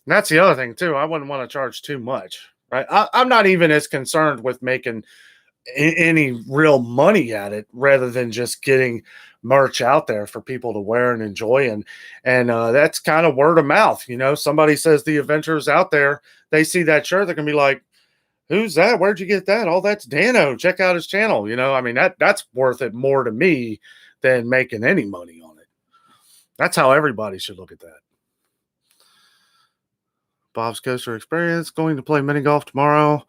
That's the other thing, too. I wouldn't want to charge too much, right? I'm not even as concerned with making any real money at it rather than just getting merch out there for people to wear and enjoy. And that's kind of word of mouth. Somebody says the adventure's out there. They see that shirt. They're going to be like, who's that? Where'd you get that? Oh, that's Danno. Check out his channel. That's worth it more to me than making any money on it. That's how everybody should look at that. Bob's Coaster Experience, going to play mini golf tomorrow.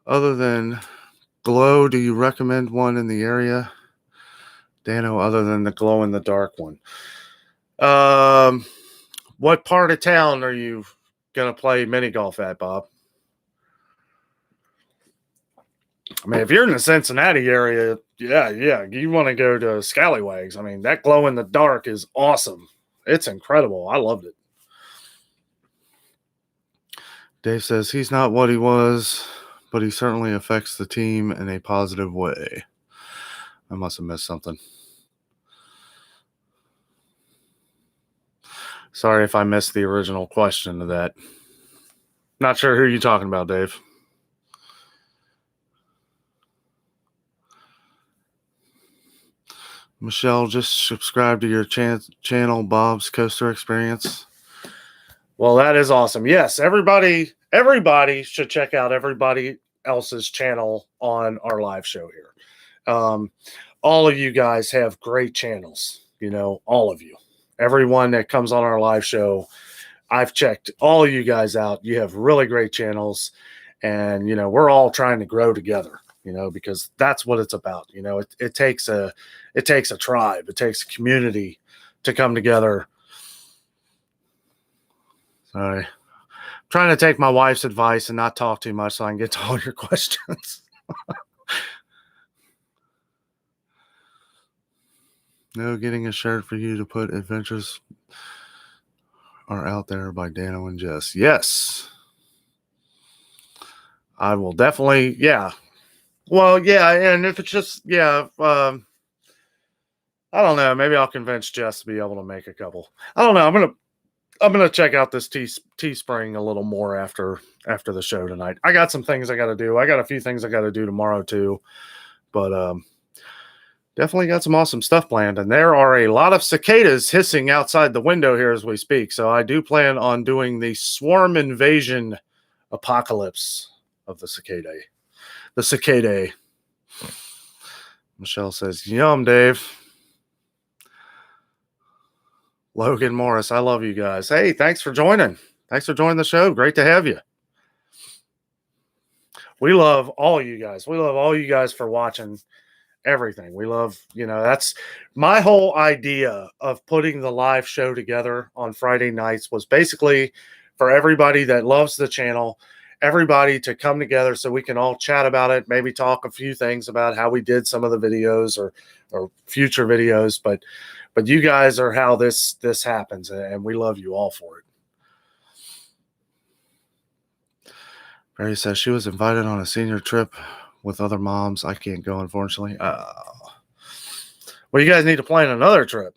Other than Glow, do you recommend one in the area? Danno, other than the glow in the dark one. What part of town are you going to play mini golf at, Bob? If you're in the Cincinnati area, yeah, you want to go to Scallywags. That glow in the dark is awesome. It's incredible. I loved it. Dave says he's not what he was, but he certainly affects the team in a positive way. I must have missed something. Sorry if I missed the original question of that. Not sure who you're talking about, Dave. Michelle, just subscribe to your channel, Bob's Coaster Experience. Well, that is awesome. Yes, everybody should check out everybody else's channel on our live show here. All of you guys have great channels, all of you. Everyone that comes on our live show, I've checked all of you guys out. You have really great channels, and, we're all trying to grow together. Because that's what it's about. It takes a tribe, it takes a community to come together. Sorry, I'm trying to take my wife's advice and not talk too much so I can get to all your questions. No, getting a shirt for you to put adventures are out there by Danno and Jess. Yes, I will definitely. Yeah. Well, yeah, and if it's just, I don't know. Maybe I'll convince Jess to be able to make a couple. I don't know. I'm gonna check out this Teespring a little more after the show tonight. I got some things I got to do. I got a few things I got to do tomorrow too, but Definitely got some awesome stuff planned. And there are a lot of cicadas hissing outside the window here as we speak. So I do plan on doing the swarm invasion apocalypse of the cicadae. The cicadae. Michelle says, yum, Dave. Logan Morris, I love you guys. Hey, thanks for joining. Thanks for joining the show. Great to have you. We love all you guys. We love all you guys for watching everything. We love, that's my whole idea of putting the live show together on Friday nights was basically for everybody that loves the channel, everybody to come together so we can all chat about it, maybe talk a few things about how we did some of the videos or future videos, but you guys are how this happens, and we love you all for it. Barry says she was invited on a senior trip with other moms. I can't go, unfortunately. Well, you guys need to plan another trip.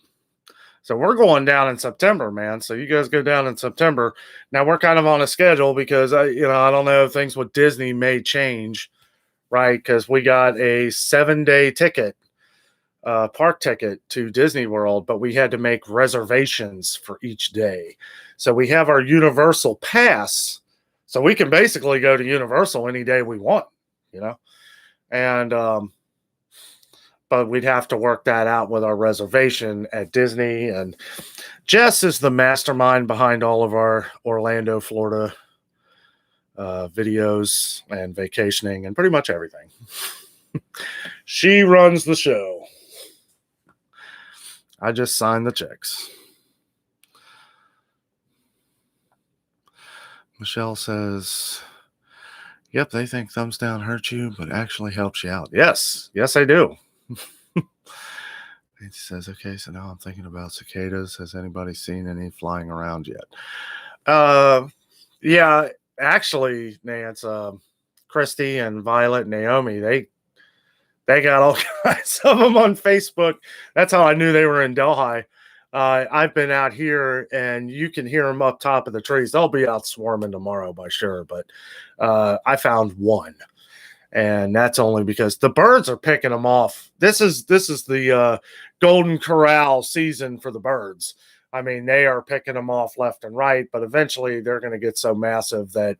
So we're going down in September, man. So you guys go down in September. Now we're kind of on a schedule because I don't know if things with Disney may change, right? Because we got a 7-day ticket, park ticket to Disney World, but we had to make reservations for each day. So we have our Universal Pass, so we can basically go to Universal any day we want, and but we'd have to work that out with our reservation at Disney. And Jess is the mastermind behind all of our Orlando, Florida videos and vacationing and pretty much everything. She runs the show. I just sign the checks. Michelle says, yep, they think thumbs down hurts you, but actually helps you out. Yes, I do. He says, okay, so now I'm thinking about cicadas. Has anybody seen any flying around yet? Yeah, actually, Nance, Christy and Violet and Naomi, they got all kinds of them on Facebook. That's how I knew they were in Delhi. I've been out here, and you can hear them up top of the trees. They'll be out swarming tomorrow by sure, but I found one. And that's only because the birds are picking them off. This is the Golden Corral season for the birds. I mean, they are picking them off left and right, but eventually they're going to get so massive that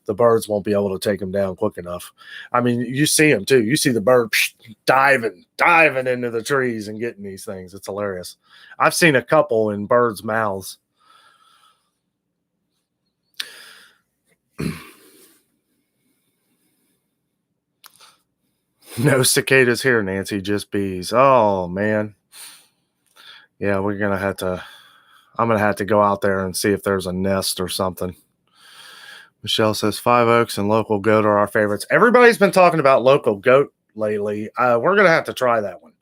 the birds won't be able to take them down quick enough. I mean, you see them too. You see the bird diving into the trees and getting these things. It's hilarious. I've seen a couple in birds' mouths. No cicadas here, Nancy, just bees. Oh, man. Yeah, I'm going to have to go out there and see if there's a nest or something. Michelle says 5 Oaks and local goat are our favorites. Everybody's been talking about local goat lately. We're going to have to try that one.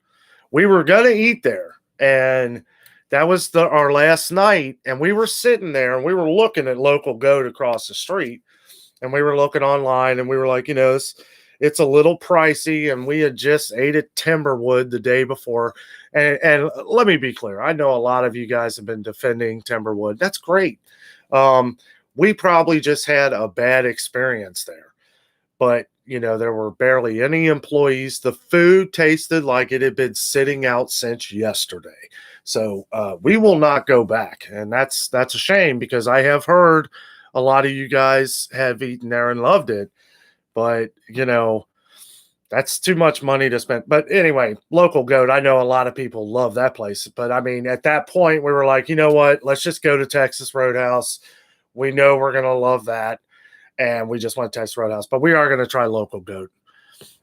We were going to eat there, and that was our last night, and we were sitting there, and we were looking at local goat across the street, and we were looking online, and we were like, it's a little pricey, and we had just ate at Timberwood the day before. And let me be clear. I know a lot of you guys have been defending Timberwood. That's great. We probably just had a bad experience there. But, there were barely any employees. The food tasted like it had been sitting out since yesterday. So we will not go back. And that's a shame, because I have heard a lot of you guys have eaten there and loved it. But, that's too much money to spend. But anyway, local goat, I know a lot of people love that place. But, I mean, at that point, we were like, you know what? Let's just go to Texas Roadhouse. We know we're going to love that. And we just went to Texas Roadhouse. But we are going to try local goat.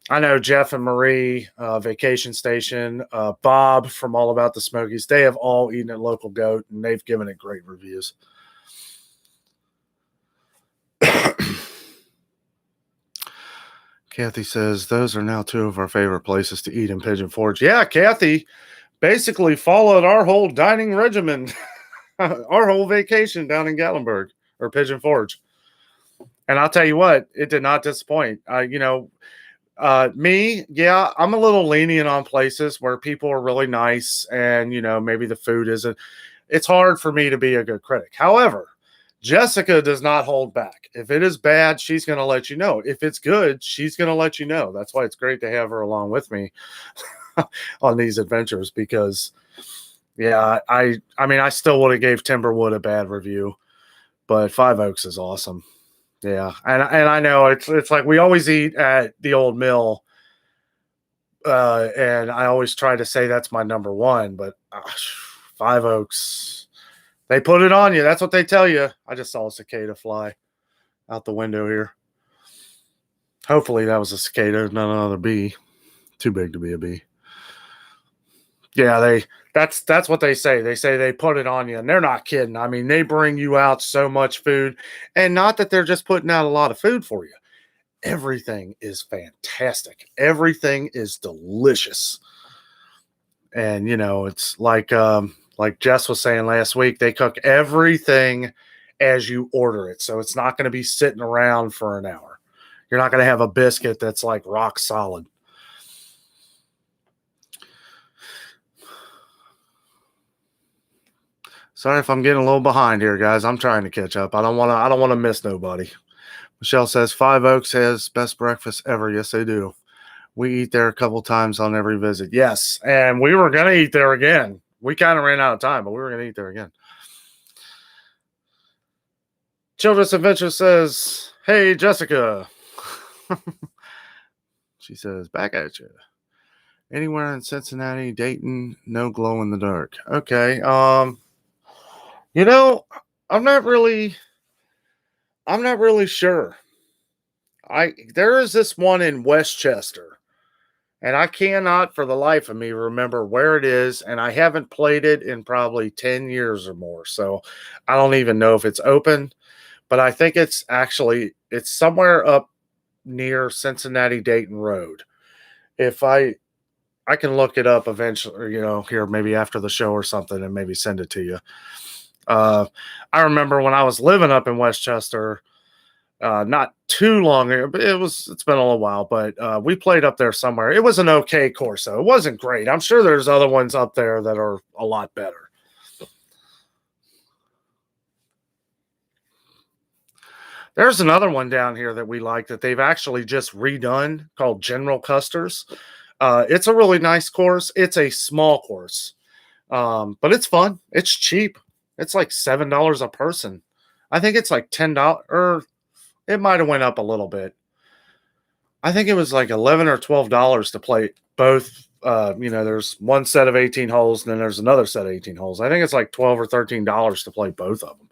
I know Jeff and Marie, Vacation Station, Bob from All About the Smokies, they have all eaten at local goat, and they've given it great reviews. Kathy says, those are now 2 of our favorite places to eat in Pigeon Forge. Yeah, Kathy basically followed our whole dining regimen, our whole vacation down in Gatlinburg or Pigeon Forge. And I'll tell you what, it did not disappoint. Me, yeah, I'm a little lenient on places where people are really nice and, maybe the food isn't. It's hard for me to be a good critic. However, Jessica does not hold back. If it is bad, she's going to let you know. If it's good, she's going to let you know. That's why it's great to have her along with me. on these adventures because, yeah, I mean, I still would have gave Timberwood a bad review, but Five Oaks is awesome. Yeah, and I know it's like we always eat at the Old Mill, and I always try to say that's my number one, but Five Oaks, they put it on you. That's what they tell you. I just saw a cicada fly out the window here. Hopefully that was a cicada, not another bee. Too big to be a bee. Yeah, that's what they say. They say they put it on you, and they're not kidding. I mean, they bring you out so much food, and not that they're just putting out a lot of food for you. Everything is fantastic. Everything is delicious. And it's like Jess was saying last week, they cook everything as you order it. So it's not going to be sitting around for an hour. You're not going to have a biscuit that's like rock solid. Sorry if I'm getting a little behind here, guys. I'm trying to catch up. I don't want to miss nobody. Michelle says Five Oaks has best breakfast ever. Yes, they do. We eat there a couple times on every visit. Yes, and we were going to eat there again. We kind of ran out of time, but we were going to eat there again. Children's Adventure says, hey, Jessica. She says, back at you. Anywhere in Cincinnati, Dayton, no glow in the dark. Okay. I'm not really sure. There is this one in Westchester, and I cannot for the life of me remember where it is, and I haven't played it in probably 10 years or more. So I don't even know if it's open, but I think it's somewhere up near Cincinnati Dayton Road. If I can look it up eventually, here maybe after the show or something, and maybe send it to you. I remember when I was living up in Westchester, not too long ago, but it's been a little while, but we played up there somewhere. It was an okay course, so it wasn't great. I'm sure there's other ones up there that are a lot better. There's another one down here that we like that they've actually just redone called General Custer's. It's a really nice course. It's a small course, but it's fun. It's cheap. It's like $7 a person. I think it's like $10, or it might have went up a little bit. I think it was like $11 or $12 to play both. There's one set of 18 holes, and then there's another set of 18 holes. I think it's like $12 or $13 to play both of them.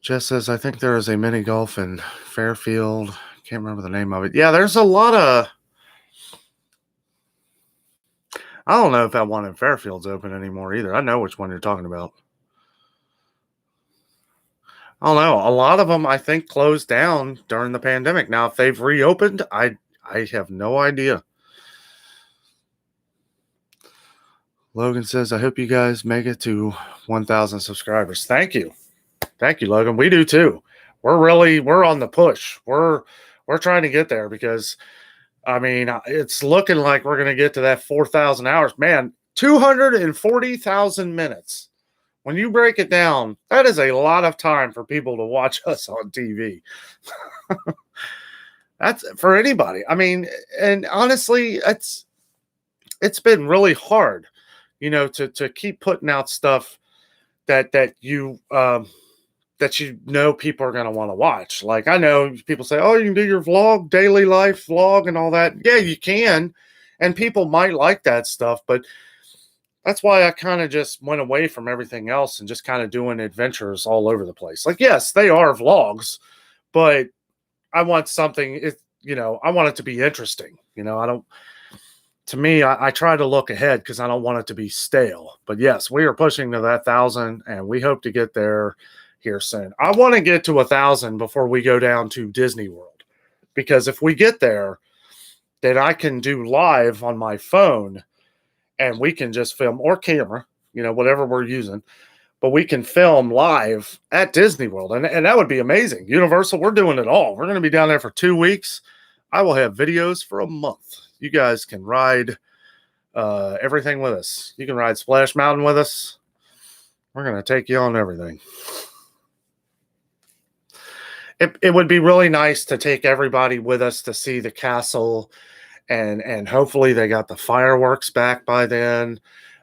Jess says, I think there is a mini golf in Fairfield. Can't remember the name of it. Yeah, there's a lot of... I don't know if that one in Fairfield's open anymore either. I know which one you're talking about. I don't know. A lot of them, I think, closed down during the pandemic. Now, if they've reopened, I have no idea. Logan says, I hope you guys make it to 1,000 subscribers. Thank you. Thank you, Logan. We do too. We're on the push. We're trying to get there because, I mean, it's looking like we're going to get to that 4,000 hours. Man, 240,000 minutes. When you break it down, that is a lot of time for people to watch us on TV. That's for anybody. I mean, and honestly, it's been really hard, to keep putting out stuff that you people are going to want to watch. Like, I know people say, oh, you can do your vlog, daily life vlog and all that. Yeah, you can. And people might like that stuff, but that's why I kind of just went away from everything else and just kind of doing adventures all over the place. Like, yes, they are vlogs, but I want something, I want it to be interesting. To me, I try to look ahead because I don't want it to be stale. But yes, we are pushing to that 1,000, and we hope to get there here soon. I want to get to 1,000 before we go down to Disney World, because if we get there, then I can do live on my phone, and we can just film, or camera, whatever we're using, but we can film live at Disney World, and that would be amazing. Universal, we're doing it all. We're going to be down there for 2 weeks. I will have videos for a month. You guys can ride everything with us. You can ride Splash Mountain with us. We're going to take you on everything. it would be really nice to take everybody with us to see the castle, and hopefully they got the fireworks back by then.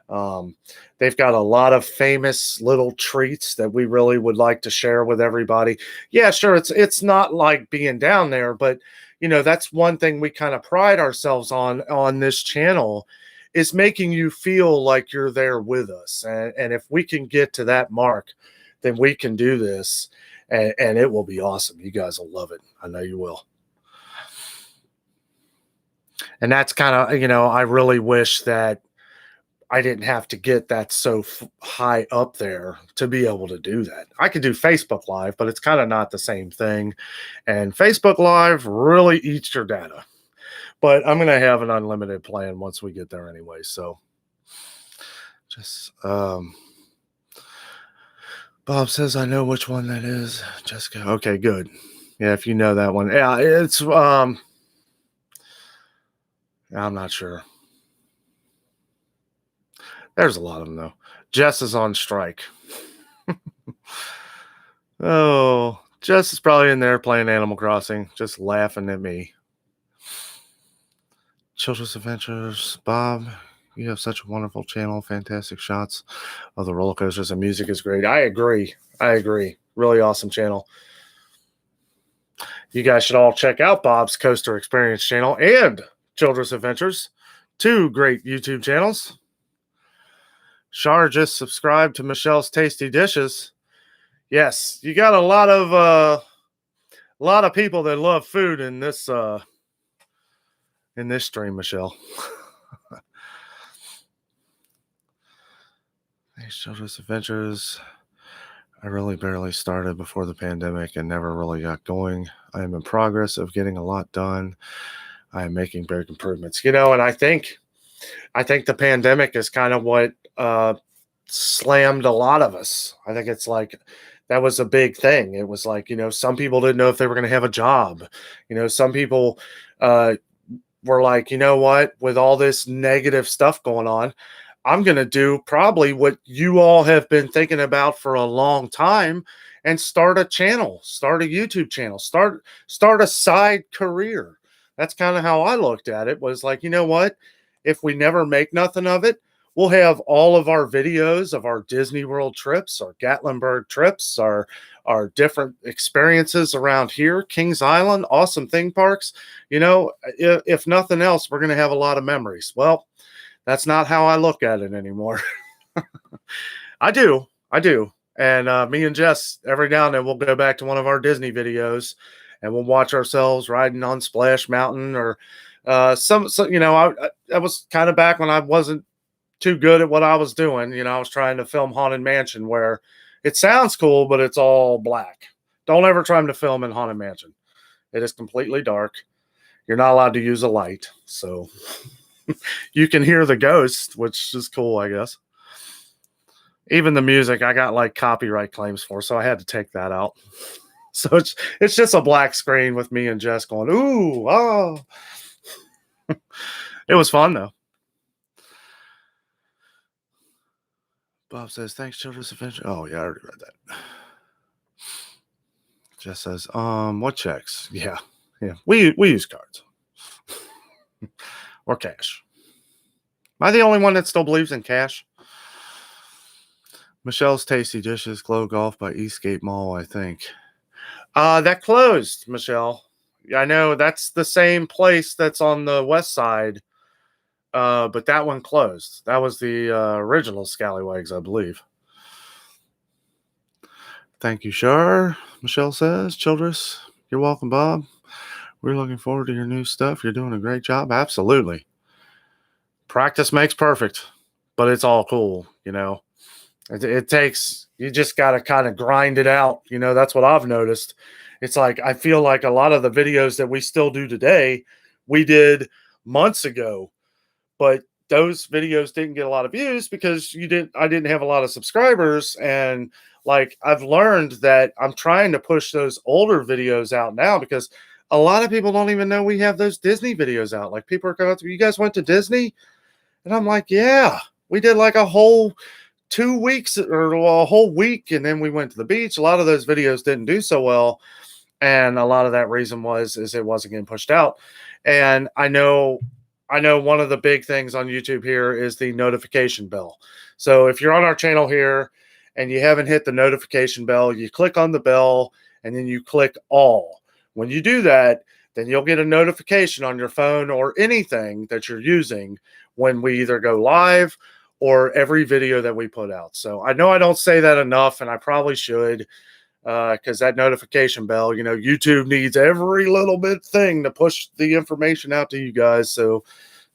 Um, they've got a lot of famous little treats that we really would like to share with everybody. Yeah, sure, it's not like being down there, but that's one thing we kind of pride ourselves on this channel, is making you feel like you're there with us. And if we can get to that mark, then we can do this, and it will be awesome. You guys will love it. I know you will. And that's kind of, I really wish that I didn't have to get that so high up there to be able to do that. I could do Facebook Live, but it's kind of not the same thing. And Facebook Live really eats your data. But I'm going to have an unlimited plan once we get there anyway. So just, Bob says, I know which one that is. Jessica. Okay, good. Yeah, if you know that one. Yeah, it's, I'm not sure. There's a lot of them, though. Jess is on strike. Oh, Jess is probably in there playing Animal Crossing, just laughing at me. Children's Adventures. Bob, you have such a wonderful channel. Fantastic shots of the roller coasters and music is great. I agree. Really awesome channel. You guys should all check out Bob's Coaster Experience channel and Children's Adventures. 2 great YouTube channels. Shar just subscribed to Michelle's Tasty Dishes. Yes, you got a lot of people that love food in this stream, Michelle. Thanks, Children's Adventures. I really barely started before the pandemic and never really got going. I am in progress of getting a lot done. I am making big improvements. And I think the pandemic is kind of what slammed a lot of us. I think it's like that was a big thing. It was like, some people didn't know if they were going to have a job. Some people were like, you know what, with all this negative stuff going on, I'm going to do probably what you all have been thinking about for a long time and start a channel, start a YouTube channel, start a side career. That's kind of how I looked at it, was like, you know what, if we never make nothing of it, we'll have all of our videos of our Disney World trips, our Gatlinburg trips, our different experiences around here, Kings Island, awesome theme parks. If nothing else, we're going to have a lot of memories. Well, that's not how I look at it anymore. I do. And me and Jess, every now and then, we'll go back to one of our Disney videos and we'll watch ourselves riding on Splash Mountain or I was kind of back when I wasn't too good at what I was doing. I was trying to film Haunted Mansion, where it sounds cool, but it's all black. Don't ever try to film in Haunted Mansion. It is completely dark. You're not allowed to use a light. So you can hear the ghost, which is cool, I guess. Even the music, I got like copyright claims for, so I had to take that out. So it's just a black screen with me and Jess going, ooh, oh. It was fun, though. Bob says, thanks, Children's Adventure. Oh, yeah, I already read that. Jess says, what checks? Yeah. We use cards. Or cash. Am I the only one that still believes in cash? Michelle's Tasty Dishes, Glow Golf by Eastgate Mall, I think. That closed, Michelle. I know that's the same place that's on the west side, but that one closed. That was the original Scallywags, I believe. Thank you, Shar. Michelle says, Childress, you're welcome, Bob. We're looking forward to your new stuff. You're doing a great job. Absolutely. Practice makes perfect, but it's all cool, It takes, you just got to kind of grind it out. That's what I've noticed. It's like, I feel like a lot of the videos that we still do today, we did months ago, but those videos didn't get a lot of views because I didn't have a lot of subscribers. And like, I've learned that I'm trying to push those older videos out now because a lot of people don't even know we have those Disney videos out. Like, people are coming up to me, you guys went to Disney? And I'm like, yeah, we did like a whole 2 weeks or a whole week, and then we went to the beach. A lot of those videos didn't do so well, And a lot of that reason is it wasn't getting pushed out. And I know one of the big things on YouTube here is the notification bell. So if you're on our channel here and you haven't hit the notification bell, you click on the bell and then you click all. When you do that, then you'll get a notification on your phone or anything that you're using when we either go live or every video that we put out. So I know I don't say that enough, and I probably should, because that notification bell, YouTube needs every little bit thing to push the information out to you guys, so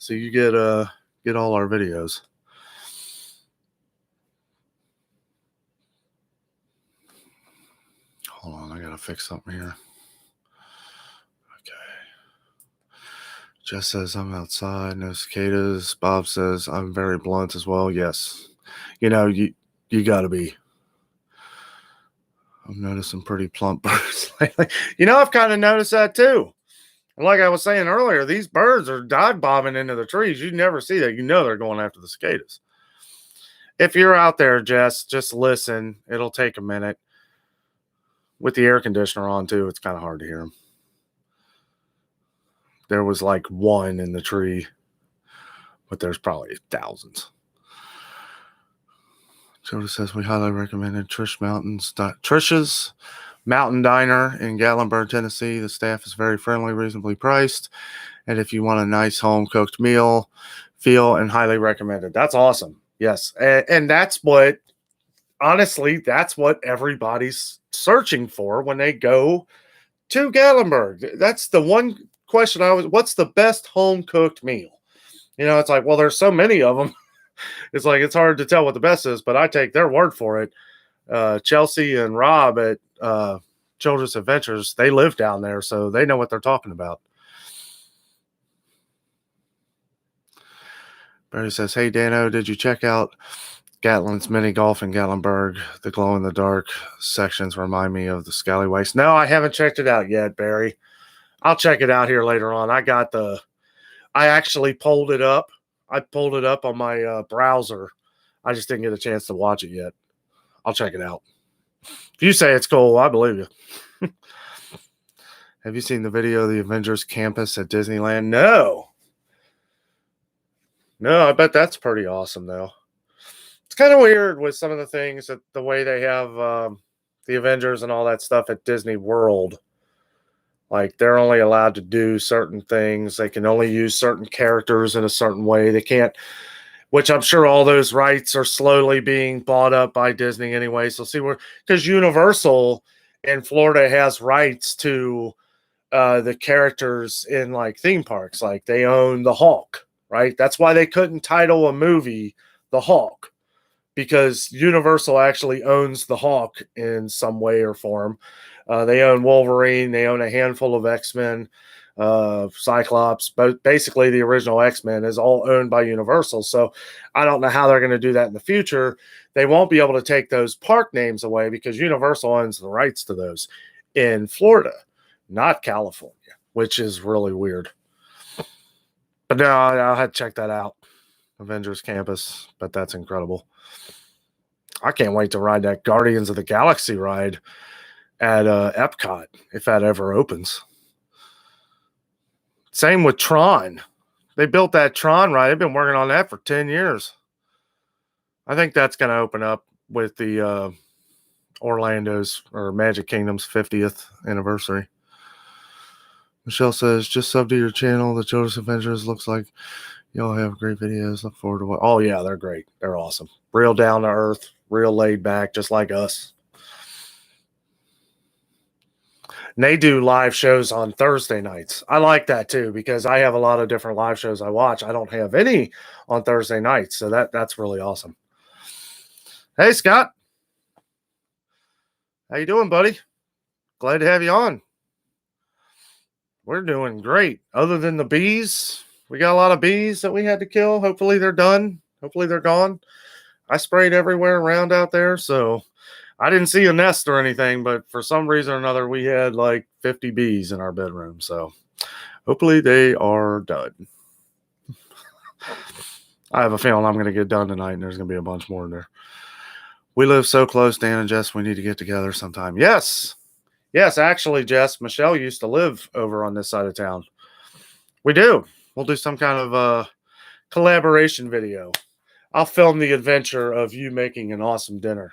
you get all our videos. Hold on, I gotta fix something here. Jess says, I'm outside, no cicadas. Bob says, I'm very blunt as well. Yes. You got to be. I'm noticing pretty plump birds lately. I've kind of noticed that too. Like I was saying earlier, these birds are dive bombing into the trees. You never see that. They're going after the cicadas. If you're out there, Jess, just listen. It'll take a minute. With the air conditioner on too, it's kind of hard to hear them. There was like one in the tree, but there's probably thousands. Joda says, we highly recommended Trish's Mountain Diner in Gatlinburg, Tennessee. The staff is very friendly, reasonably priced. And if you want a nice home-cooked meal, feel and highly recommended. That's awesome. Yes. And that's what, honestly, that's what everybody's searching for when they go to Gatlinburg. That's the one question what's the best home cooked meal? It's like, well, there's so many of them. It's like, it's hard to tell what the best is, but I take their word for it. Chelsea and Rob at Children's Adventures, they live down there, so they know what they're talking about. Barry says, hey, Danno, did you check out Gatlin's mini golf in Gatlinburg? The glow in the dark sections remind me of the Scallywags. No, I haven't checked it out yet, Barry. I'll check it out here later on. I actually pulled it up. I pulled it up on my browser. I just didn't get a chance to watch it yet. I'll check it out. If you say it's cool, I believe you. Have you seen the video of the Avengers campus at Disneyland? No, I bet that's pretty awesome, though. It's kind of weird with some of the things that the way they have the Avengers and all that stuff at Disney World. Like, they're only allowed to do certain things. They can only use certain characters in a certain way. They can't, which I'm sure all those rights are slowly being bought up by Disney anyway. So see because Universal in Florida has rights to the characters in like theme parks. Like, they own the Hulk, right? That's why they couldn't title a movie The Hulk, because Universal actually owns the Hulk in some way or form. They own Wolverine. They own a handful of X-Men, Cyclops. But basically, the original X-Men is all owned by Universal. So I don't know how they're going to do that in the future. They won't be able to take those park names away because Universal owns the rights to those in Florida, not California, which is really weird. But no, I'll have to check that out. Avengers Campus, but that's incredible. I can't wait to ride that Guardians of the Galaxy ride at Epcot, if that ever opens. Same with Tron. They built that Tron ride. They've been working on that for 10 years. I think that's going to open up with the Orlando's or Magic Kingdom's 50th anniversary. Michelle says, just sub to your channel. The Children's Adventures looks like y'all have great videos. Look forward to what. Oh, yeah, they're great. They're awesome. Real down to earth, real laid back, just like us. And they do live shows on Thursday nights. I like that too, because I have a lot of different live shows I watch. I don't have any on Thursday nights, so that's really awesome. Hey, Scott. How you doing, buddy? Glad to have you on. We're doing great. Other than the bees, we got a lot of bees that we had to kill. Hopefully they're done. Hopefully they're gone. I sprayed everywhere around out there, so I didn't see a nest or anything, but for some reason or another, we had like 50 bees in our bedroom. So hopefully they are done. I have a feeling I'm going to get done tonight, and there's going to be a bunch more in there. We live so close, Dan and Jess. We need to get together sometime. Yes. Yes, actually, Jess, Michelle used to live over on this side of town. We do. We'll do some kind of collaboration video. I'll film the adventure of you making an awesome dinner.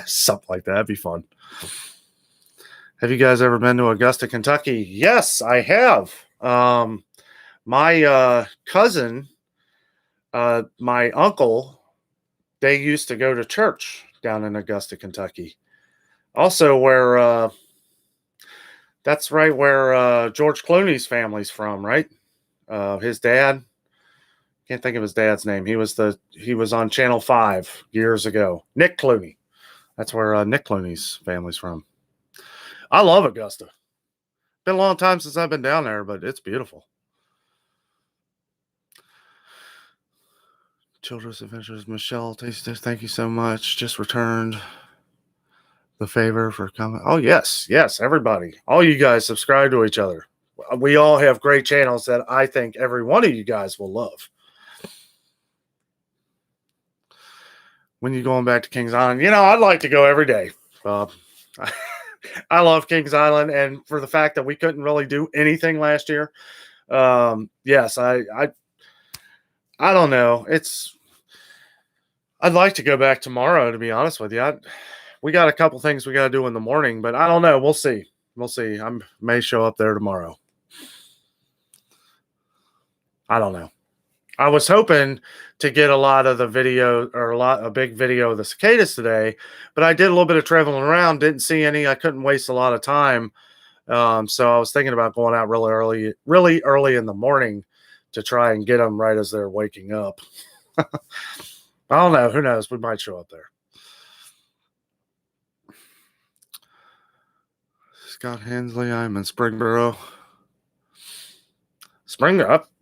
Something like that. That'd be fun. Have you guys ever been to Augusta, Kentucky? Yes, I have. My cousin, my uncle, they used to go to church down in Augusta, Kentucky. Also, where that's right where George Clooney's family's from, right? His dad, can't think of his dad's name. He was on Channel 5 years ago. Nick Clooney. That's where Nick Clooney's family's from. I love Augusta. Been a long time since I've been down there, but it's beautiful. Children's Adventures, Michelle Tastes. Thank you so much. Just returned the favor for coming. Oh, yes. Yes, everybody. All you guys subscribe to each other. We all have great channels that I think every one of you guys will love. When you going back to Kings Island? You know, I'd like to go every day. I love Kings Island, and for the fact that we couldn't really do anything last year, yes, I don't know. I'd like to go back tomorrow, to be honest with you. We got a couple things we got to do in the morning, but I don't know. We'll see. We'll see. I may show up there tomorrow. I don't know. I was hoping to get a lot of the video or a big video of the cicadas today, but I did a little bit of traveling around, didn't see any. I couldn't waste a lot of time. So I was thinking about going out really early in the morning to try and get them right as they're waking up. I don't know. Who knows? We might show up there. Scott Hensley, I'm in Springboro.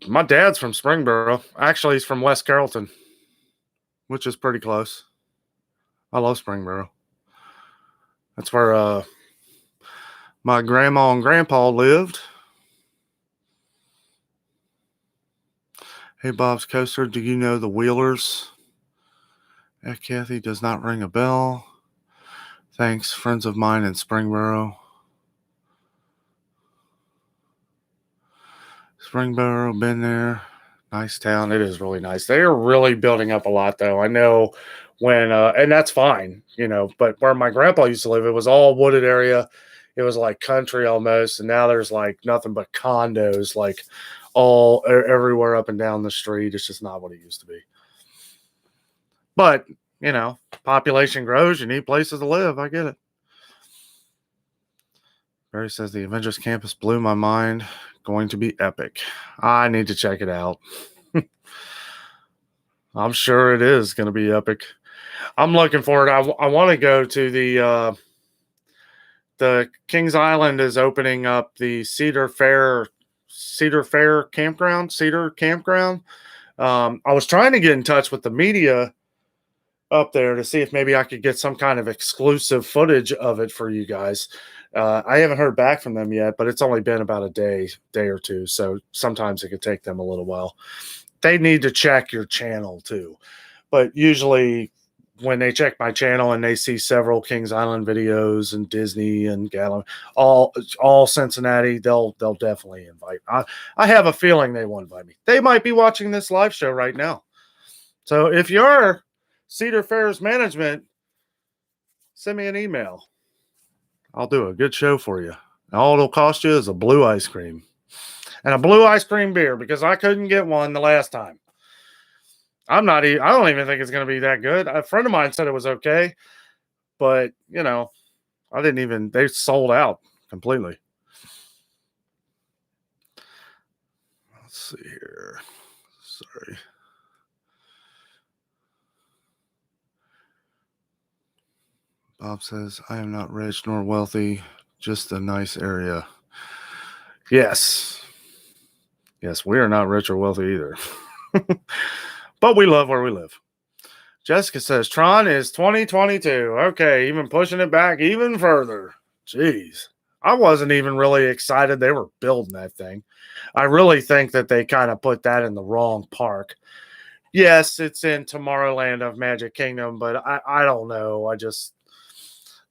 My dad's from Springboro. Actually, he's from West Carrollton, which is pretty close. I love Springboro. That's where my grandma and grandpa lived. Hey, Bob's Coaster, do you know the Wheelers? Kathy does not ring a bell. Thanks, friends of mine in Springboro. Springboro, been there. Nice town. It is really nice. They are really building up a lot, though. I know when, and that's fine, you know, but where my grandpa used to live, it was all wooded area. It was like country almost. And now there's like nothing but condos, like all everywhere up and down the street. It's just not what it used to be. But, you know, population grows. You need places to live. I get it. Barry says the Avengers campus blew my mind. Going to be epic. I need to check it out. I'm sure it is going to be epic. I'm looking forward. I want to go to the Kings Island is opening up the Cedar campground. I was trying to get in touch with the media up there to see if maybe I could get some kind of exclusive footage of it for you guys. I haven't heard back from them yet, but it's only been about a day or two. So sometimes it could take them a little while. They need to check your channel too. But usually when they check my channel and they see several Kings Island videos and Disney and Gatlinburg, all Cincinnati, they'll definitely invite. I have a feeling they will invite me. They might be watching this live show right now. So if you're Cedar Fair's management, send me an email. I'll do a good show for you. All it'll cost you is a blue ice cream and a blue ice cream beer because I couldn't get one the last time. I don't even think it's going to be that good. A friend of mine said it was okay, but you know, they sold out completely. Let's see here. Sorry. Bob says, I am not rich nor wealthy, just a nice area. Yes. Yes, we are not rich or wealthy either. But we love where we live. Jessica says, Tron is 2022. Okay, even pushing it back even further. Jeez. I wasn't even really excited they were building that thing. I really think that they kind of put that in the wrong park. Yes, it's in Tomorrowland of Magic Kingdom, but I don't know.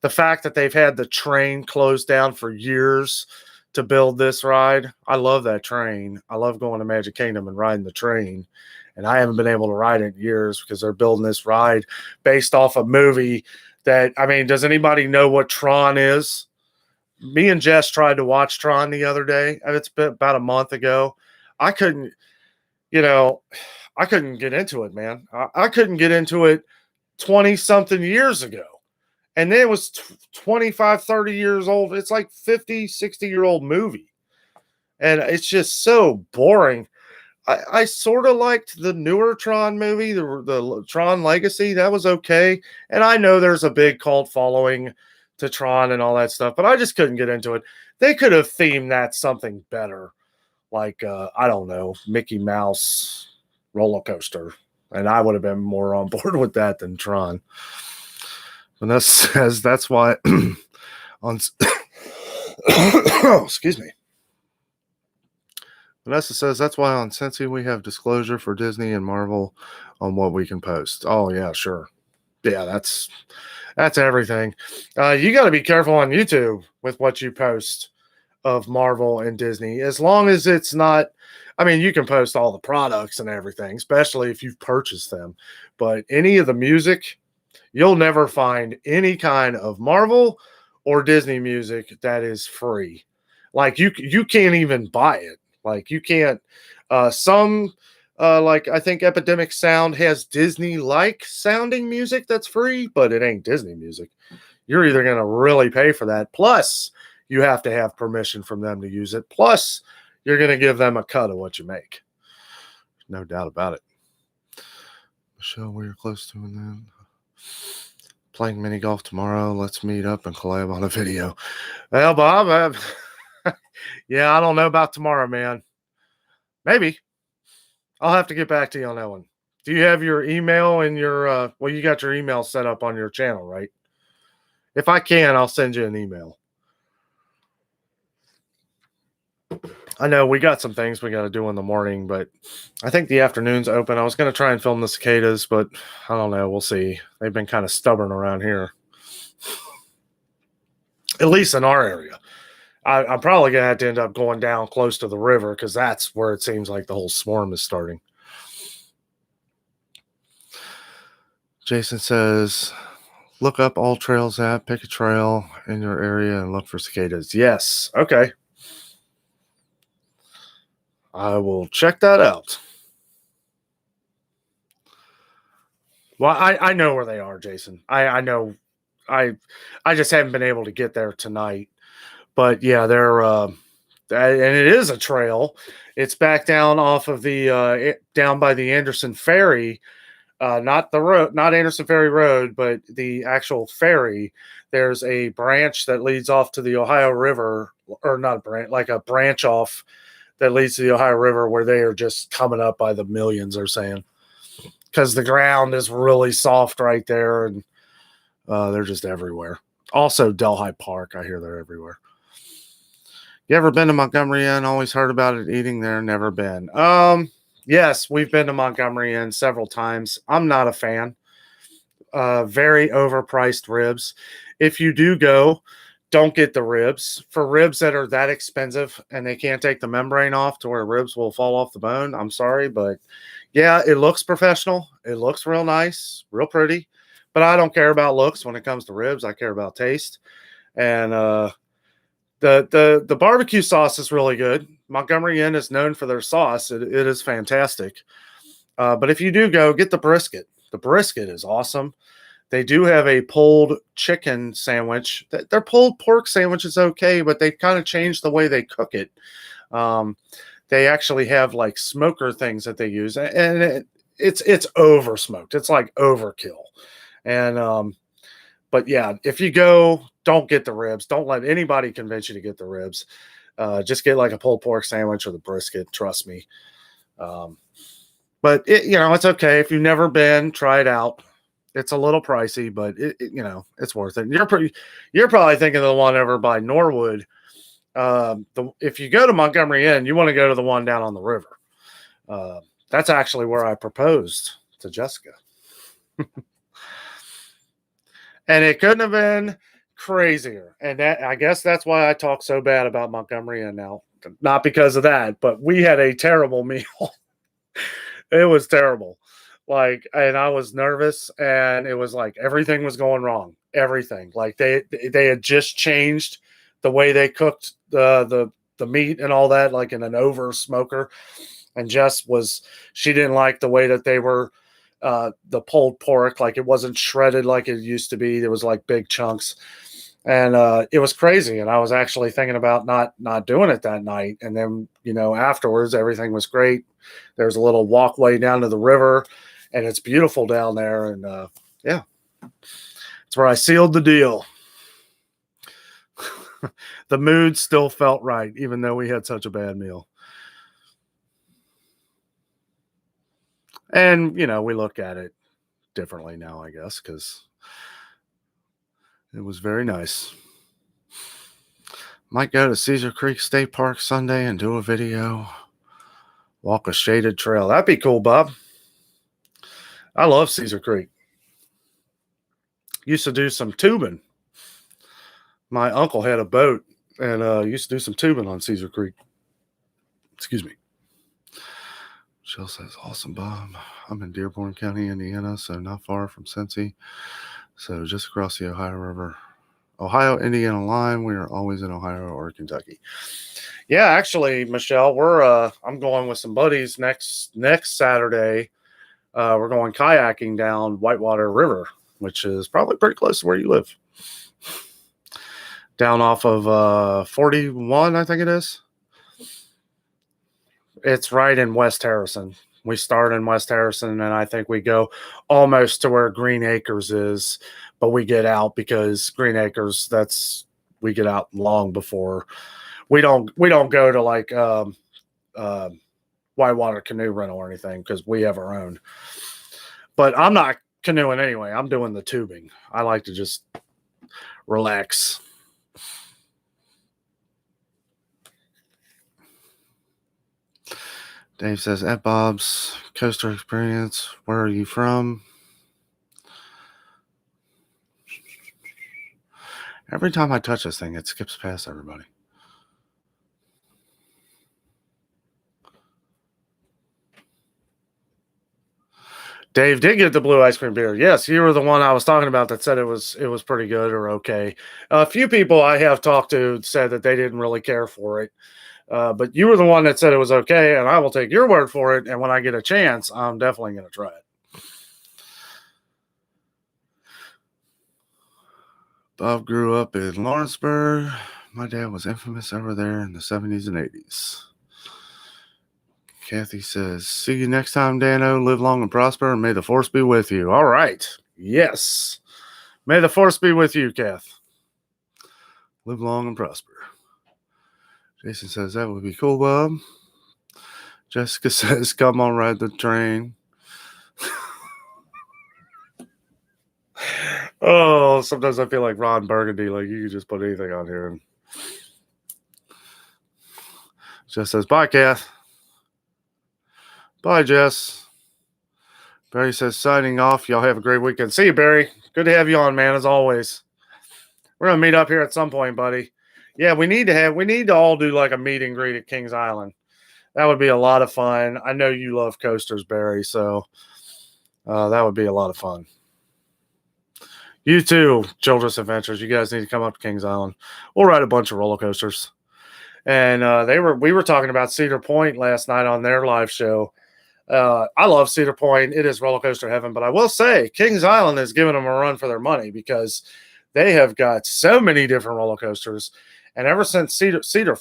the fact that they've had the train closed down for years to build this ride. I love that train. I love going to Magic Kingdom and riding the train. And I haven't been able to ride it in years because they're building this ride based off a movie that, I mean, does anybody know what Tron is? Me and Jess tried to watch Tron the other day, and it's been about a month ago. I couldn't, I couldn't get into it, man. I couldn't get into it 20 something years ago. And then it was 25, 30 years old. It's like 50, 60-year-old movie. And it's just so boring. I sort of liked the newer Tron movie, the Tron Legacy. That was okay. And I know there's a big cult following to Tron and all that stuff, but I just couldn't get into it. They could have themed that something better. Like, I don't know, Mickey Mouse roller coaster. And I would have been more on board with that than Tron. Vanessa says that's why on excuse me. Vanessa says that's why on Cincy we have disclosure for Disney and Marvel on what we can post. Oh yeah, sure. Yeah, that's everything. You got to be careful on YouTube with what you post of Marvel and Disney. As long as it's not, I mean, you can post all the products and everything, especially if you've purchased them. But any of the music, you'll never find any kind of Marvel or Disney music that is free. Like you can't even buy it. Like you can't. Like I think Epidemic Sound has Disney-like sounding music that's free, but it ain't Disney music. You're either going to really pay for that, plus you have to have permission from them to use it, plus you're going to give them a cut of what you make. No doubt about it. Michelle, we're close to and then playing mini golf tomorrow. Let's meet up and collab on a video. Well, Bob, yeah, I don't know about tomorrow, man. Maybe. I'll have to get back to you on that one. Do you have your email and your, well, you got your email set up on your channel, right? If I can, I'll send you an email. I know we got some things we got to do in the morning, but I think the afternoon's open. I was going to try and film the cicadas, but I don't know. We'll see. They've been kind of stubborn around here, at least in our area. I'm probably going to have to end up going down close to the river because that's where it seems like the whole swarm is starting. Jason says, look up All Trails app, pick a trail in your area, and look for cicadas. Yes. Okay. I will check that out. Well, I know where they are, Jason. I know. I just haven't been able to get there tonight. But yeah, they're and it is a trail. It's back down off of the down by the Anderson Ferry, not the road, not Anderson Ferry Road, but the actual ferry. There's a branch that leads off to the Ohio River, or not a branch, like a branch off that leads to the Ohio River, where they are just coming up by the millions, they're saying, because the ground is really soft right there, and they're just everywhere. Also, Delhi Park, I hear they're everywhere. You ever been to Montgomery Inn? Always heard about it. Eating there, never been. Yes, we've been to Montgomery Inn several times. I'm not a fan. Very overpriced ribs. If you do go, don't get the ribs. For ribs that are that expensive and they can't take the membrane off to where ribs will fall off the bone, I'm sorry, but yeah, it looks professional. It looks real nice, real pretty, but I don't care about looks when it comes to ribs. I care about taste. And the barbecue sauce is really good. Montgomery Inn is known for their sauce. It is fantastic. But if you do go, get the brisket. The brisket is awesome. They do have a pulled chicken sandwich. Their pulled pork sandwich is okay, but they've kind of changed the way they cook it. They actually have like smoker things that they use, and it's over smoked. It's like overkill. And but yeah, if you go, don't get the ribs. Don't let anybody convince you to get the ribs. Just get like a pulled pork sandwich or the brisket. Trust me. But it's okay if you've never been. Try it out. It's a little pricey, but it's worth it. You're probably thinking of the one over by Norwood. If you go to Montgomery Inn, you want to go to the one down on the river. That's actually where I proposed to Jessica. And it couldn't have been crazier. And that, I guess that's why I talk so bad about Montgomery Inn now. Not because of that, but we had a terrible meal. It was terrible. Like, and I was nervous, and it was like everything was going wrong. Everything. Like they had just changed the way they cooked the meat and all that, like in an over smoker. And Jess was, she didn't like the way that they were the pulled pork, like it wasn't shredded like it used to be. There was like big chunks, and it was crazy. And I was actually thinking about not doing it that night. And then, afterwards everything was great. There's a little walkway down to the river, and it's beautiful down there. And yeah, it's where I sealed the deal. The mood still felt right, even though we had such a bad meal. And we look at it differently now, I guess, because it was very nice. Might go to Cedar Creek State Park Sunday and do a video. Walk a shaded trail. That'd be cool, Bob. I love Cedar Creek. Used to do some tubing. My uncle had a boat and used to do some tubing on Cedar Creek. Excuse me. Jill says, awesome, Bob. I'm in Dearborn County, Indiana, so not far from Cincy. So just across the Ohio River. Ohio-Indiana line. We are always in Ohio or Kentucky. Yeah, actually, Michelle, I'm going with some buddies next Saturday. We're going kayaking down Whitewater River, which is probably pretty close to where you live. Down off of 41, I think it is. It's right in West Harrison. We start in West Harrison, and I think we go almost to where Green Acres is, but we get out because Green Acres, we get out long before. We don't go to like whitewater canoe rental or anything because we have our own. But I'm not canoeing anyway. I'm doing the tubing. I like to just relax. Dave says, at Bob's coaster experience, where are you from? Every time I touch this thing, it skips past everybody. Dave did get the blue ice cream beer. Yes, you were the one I was talking about that said it was pretty good or okay. A few people I have talked to said that they didn't really care for it. But you were the one that said it was okay, and I will take your word for it. And when I get a chance, I'm definitely going to try it. Bob grew up in Lawrenceburg. My dad was infamous over there in the 70s and 80s. Kathy says, see you next time, Danno. Live long and prosper, and may the force be with you. All right. Yes. May the force be with you, Kath. Live long and prosper. Jason says, that would be cool, Bob. Jessica says, come on, ride the train. Oh, sometimes I feel like Ron Burgundy. Like, you can just put anything on here. And Jess says, bye, Kath. Bye, Jess. Barry says, signing off. Y'all have a great weekend. See you, Barry. Good to have you on, man, as always. We're going to meet up here at some point, buddy. Yeah, we need to all do like a meet and greet at Kings Island. That would be a lot of fun. I know you love coasters, Barry, so that would be a lot of fun. You too, Childress Adventures. You guys need to come up to Kings Island. We'll ride a bunch of roller coasters. And we were talking about Cedar Point last night on their live show. I love Cedar Point. It is roller coaster heaven. But I will say Kings Island is giving them a run for their money because they have got so many different roller coasters. And ever since Cedar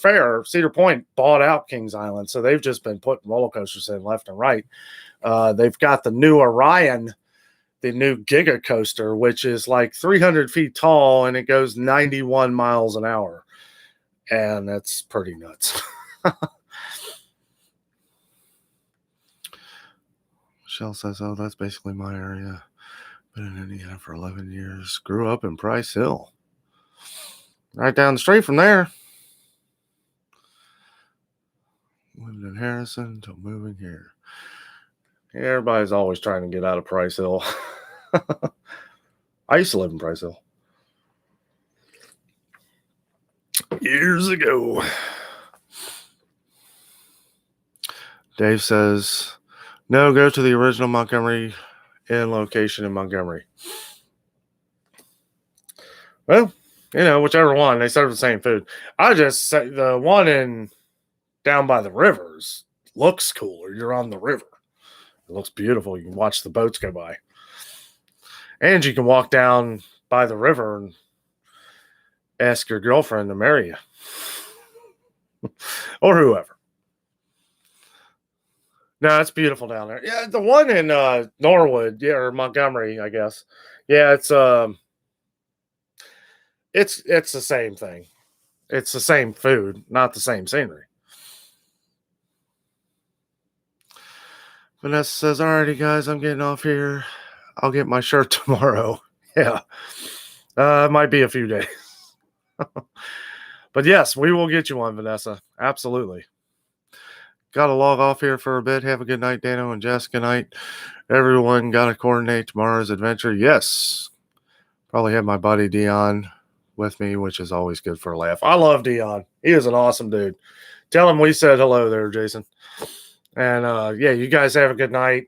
Point bought out Kings Island. So they've just been putting roller coasters in left and right. They've got the new Orion, the new Giga Coaster, which is like 300 feet tall, and it goes 91 miles an hour. And that's pretty nuts. Michelle says, oh, that's basically my area. Been in Indiana for 11 years. Grew up in Price Hill. Right down the street from there. Lived in Harrison until moving here. Yeah, everybody's always trying to get out of Price Hill. I used to live in Price Hill. Years ago. Dave says, no, go to the original Montgomery Inn location in Montgomery. Well, whichever one. They serve the same food. I just say the one in down by the rivers looks cooler. You're on the river. It looks beautiful. You can watch the boats go by. And you can walk down by the river and ask your girlfriend to marry you. Or whoever. No, it's beautiful down there. Yeah, the one in Norwood, or Montgomery, I guess. Yeah, it's the same thing. It's the same food, not the same scenery. Vanessa says, alrighty, guys, I'm getting off here. I'll get my shirt tomorrow. Yeah. It might be a few days. But yes, we will get you one, Vanessa. Absolutely. Got to log off here for a bit. Have a good night, Danno and Jess. Good night. Everyone got to coordinate tomorrow's adventure. Yes. Probably have my buddy Dion with me, which is always good for a laugh. I love Dion. He is an awesome dude. Tell him we said hello there, Jason. And yeah, you guys have a good night.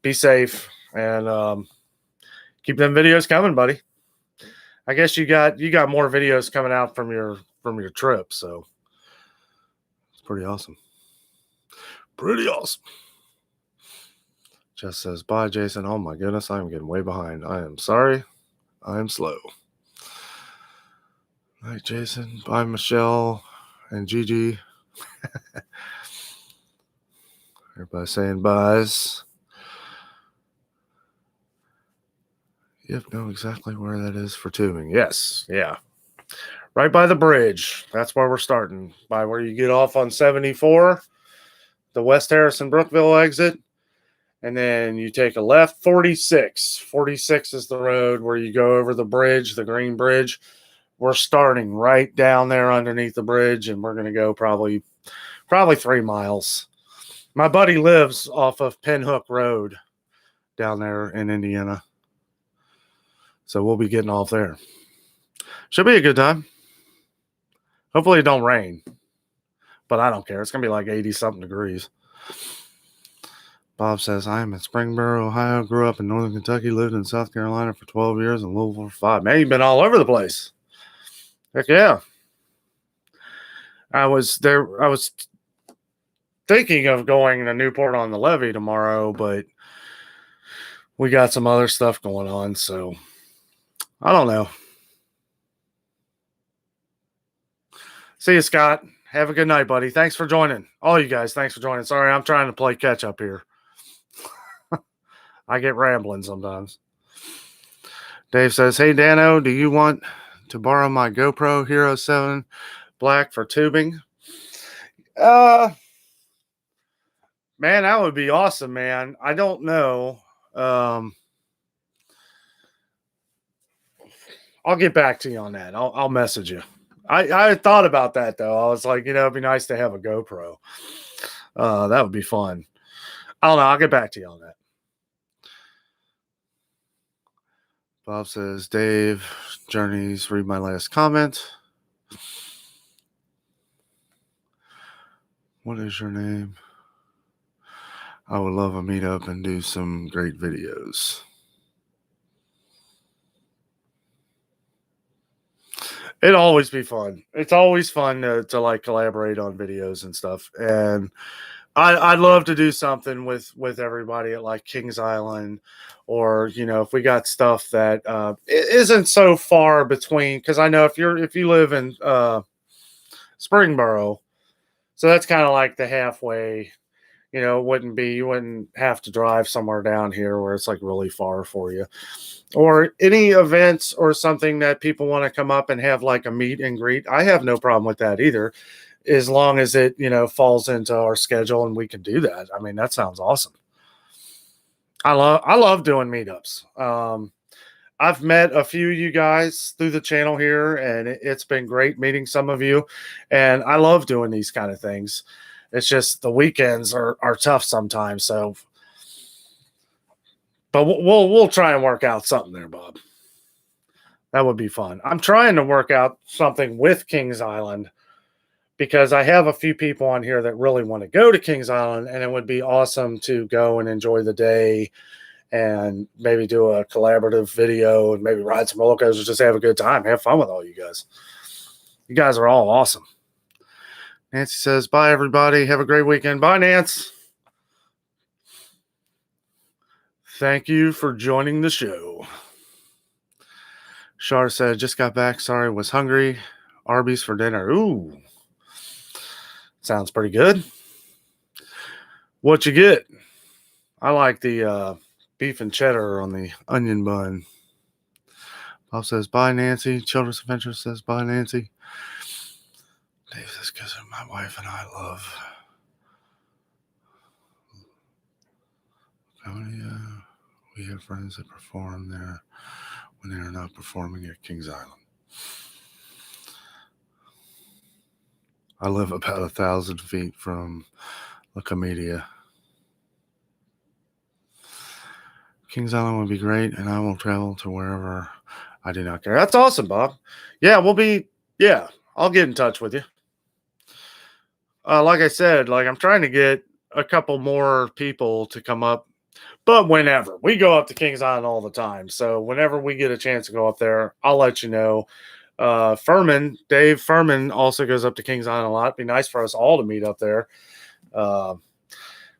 Be safe. And keep them videos coming, buddy. I guess you got more videos coming out from your trip, so it's pretty awesome. Pretty awesome. Jess says, bye, Jason. Oh my goodness, I'm getting way behind. I am sorry. I am slow. Night, Jason. Bye, Michelle and Gigi. Everybody saying byes. Yep, know exactly where that is for tubing. Yes, yeah. Right by the bridge. That's where we're starting. By where you get off on 74, the West Harrison Brookville exit. And then you take a left, 46. 46 is the road where you go over the bridge, the green bridge. We're starting right down there underneath the bridge, and we're going to go probably 3 miles. My buddy lives off of Pinhook Road down there in Indiana. So we'll be getting off there. Should be a good time. Hopefully it don't rain. But I don't care. It's going to be like 80-something degrees. Bob says, I am in Springboro, Ohio. Grew up in Northern Kentucky. Lived in South Carolina for 12 years and Louisville for 5. Man, you've been all over the place. Heck yeah. I was thinking of going to Newport on the Levee tomorrow, but we got some other stuff going on, so I don't know. See you, Scott. Have a good night, buddy. Thanks for joining. All you guys, thanks for joining. Sorry, I'm trying to play catch up here. I get rambling sometimes. Dave says, hey, Danno, do you want to borrow my GoPro Hero 7 Black for tubing? Man, that would be awesome, man. I don't know. I'll get back to you on that. I'll message you. I thought about that, though. I was like, it'd be nice to have a GoPro. That would be fun. I don't know. I'll get back to you on that. Bob says, Dave, Journeys, read my last comment. What is your name? I would love a meetup and do some great videos. It'd always be fun. It's always fun to like collaborate on videos and stuff. And I'd love to do something with everybody at like Kings Island, or if we got stuff that isn't so far between, because I know if you live in Springboro, so that's kind of like the halfway. You wouldn't have to drive somewhere down here where it's like really far for you, or any events or something that people want to come up and have like a meet and greet. I have no problem with that either, as long as it, falls into our schedule and we can do that. I mean, that sounds awesome. I love doing meetups. I've met a few of you guys through the channel here, and it's been great meeting some of you. And I love doing these kind of things. It's just the weekends are tough sometimes. So, but we'll try and work out something there, Bob. That would be fun. I'm trying to work out something with Kings Island because I have a few people on here that really want to go to Kings Island, and it would be awesome to go and enjoy the day and maybe do a collaborative video and maybe ride some roller coasters, just have a good time, have fun with all you guys. You guys are all awesome. Nancy says, bye, everybody. Have a great weekend. Bye, Nance. Thank you for joining the show. Char said, just got back. Sorry, was hungry. Arby's for dinner. Ooh. Sounds pretty good. What you get? I like the beef and cheddar on the onion bun. Bob says, bye, Nancy. Children's Adventure says, bye, Nancy. Dave says, because my wife and I love. We have friends that perform there when they are not performing at Kings Island. I live about 1,000 feet from La Comedia. Kings Island would be great, and I will travel to wherever I do not care. That's awesome, Bob. Yeah, I'll get in touch with you. Like I said, I'm trying to get a couple more people to come up, but whenever we go up to Kings Island all the time. So whenever we get a chance to go up there, I'll let you know. Dave Furman also goes up to Kings Island a lot. It'd be nice for us all to meet up there.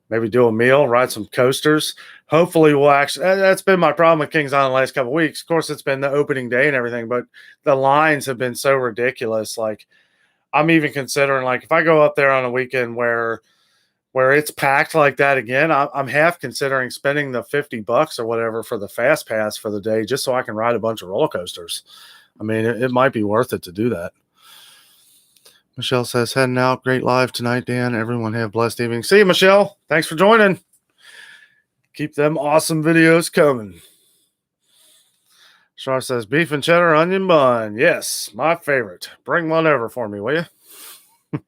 Maybe do a meal, ride some coasters. Hopefully we'll actually, that's been my problem with Kings Island the last couple of weeks. Of course, it's been the opening day and everything, but the lines have been so ridiculous. I'm even considering, if I go up there on a weekend where it's packed like that again, I'm half considering spending the $50 or whatever for the fast pass for the day, just so I can ride a bunch of roller coasters. I mean, it might be worth it to do that. Michelle says, heading out. Great live tonight, Dan. Everyone have a blessed evening. See you, Michelle. Thanks for joining. Keep them awesome videos coming. Char says, beef and cheddar onion bun. Yes, my favorite. Bring one over for me, will you?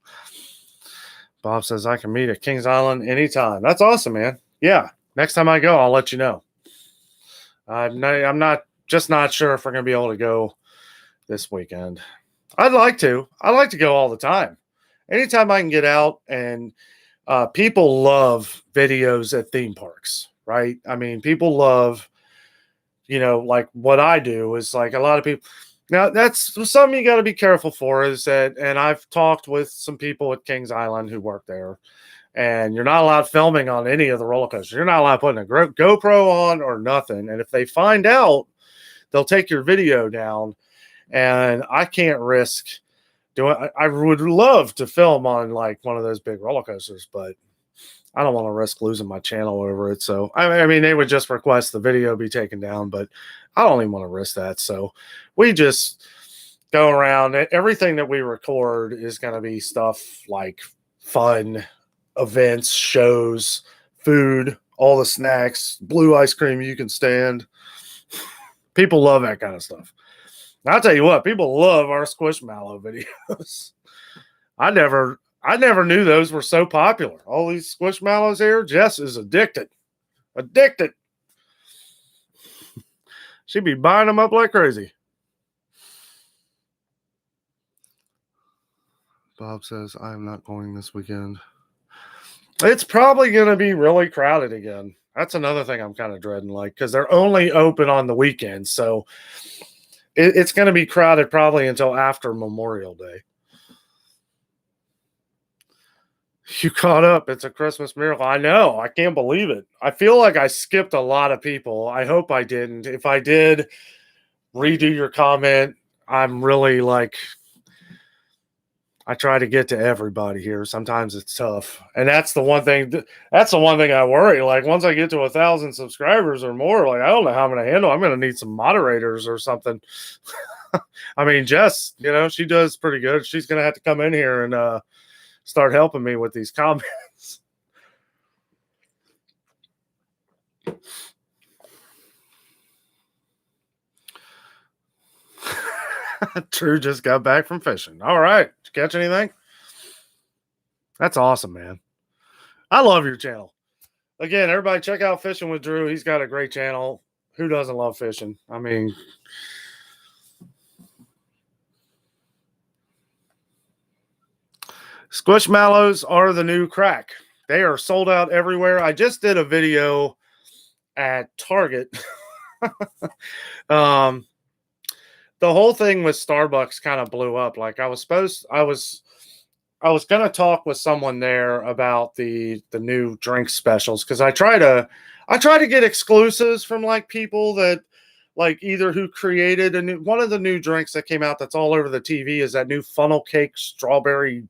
Bob says, I can meet at Kings Island anytime. That's awesome, man. Yeah, next time I go, I'll let you know. I'm not sure if we're going to be able to go this weekend. I'd like to go all the time. Anytime I can get out, and people love videos at theme parks, right? I mean, people love, what I do is a lot of people. Now, that's something you got to be careful for, is that, and I've talked with some people at Kings Island who work there, and you're not allowed filming on any of the roller coasters. You're not allowed putting a GoPro on or nothing. And if they find out, they'll take your video down. And I can't risk doing. I would love to film on one of those big roller coasters, but I don't want to risk losing my channel over it. So I mean, they would just request the video be taken down, but I don't even want to risk that. So we just go around. Everything that we record is going to be stuff like fun events, shows, food, all the snacks, blue ice cream you can stand. People love that kind of stuff. I'll tell you what, people love our Squishmallow videos. I never knew those were so popular. All these Squishmallows here. Jess is addicted. She'd be buying them up like crazy. Bob says, I am not going this weekend. It's probably going to be really crowded again. That's another thing I'm kind of dreading, because they're only open on the weekends. So it's going to be crowded probably until after Memorial Day. You caught up. It's a Christmas miracle. I know. I can't believe it. I feel like I skipped a lot of people. I hope I didn't. If I did, redo your comment. I'm really I try to get to everybody here. Sometimes it's tough. And that's the one thing I worry. Once I get to 1,000 subscribers or more, I don't know how I'm going to handle. I'm going to need some moderators or something. I mean, Jess, she does pretty good. She's going to have to come in here and start helping me with these comments. True just got back from fishing. All right. Did you catch anything? That's awesome, man. I love your channel. Again, everybody check out Fishing with Drew. He's got a great channel. Who doesn't love fishing? I mean, Squishmallows are the new crack. They are sold out everywhere. I just did a video at Target. um, the whole thing with Starbucks kind of blew up. Like I was gonna talk with someone there about the new drink specials because I try to get exclusives from like people that like either who created one of the new drinks that came out that's all over the TV is that new funnel cake strawberry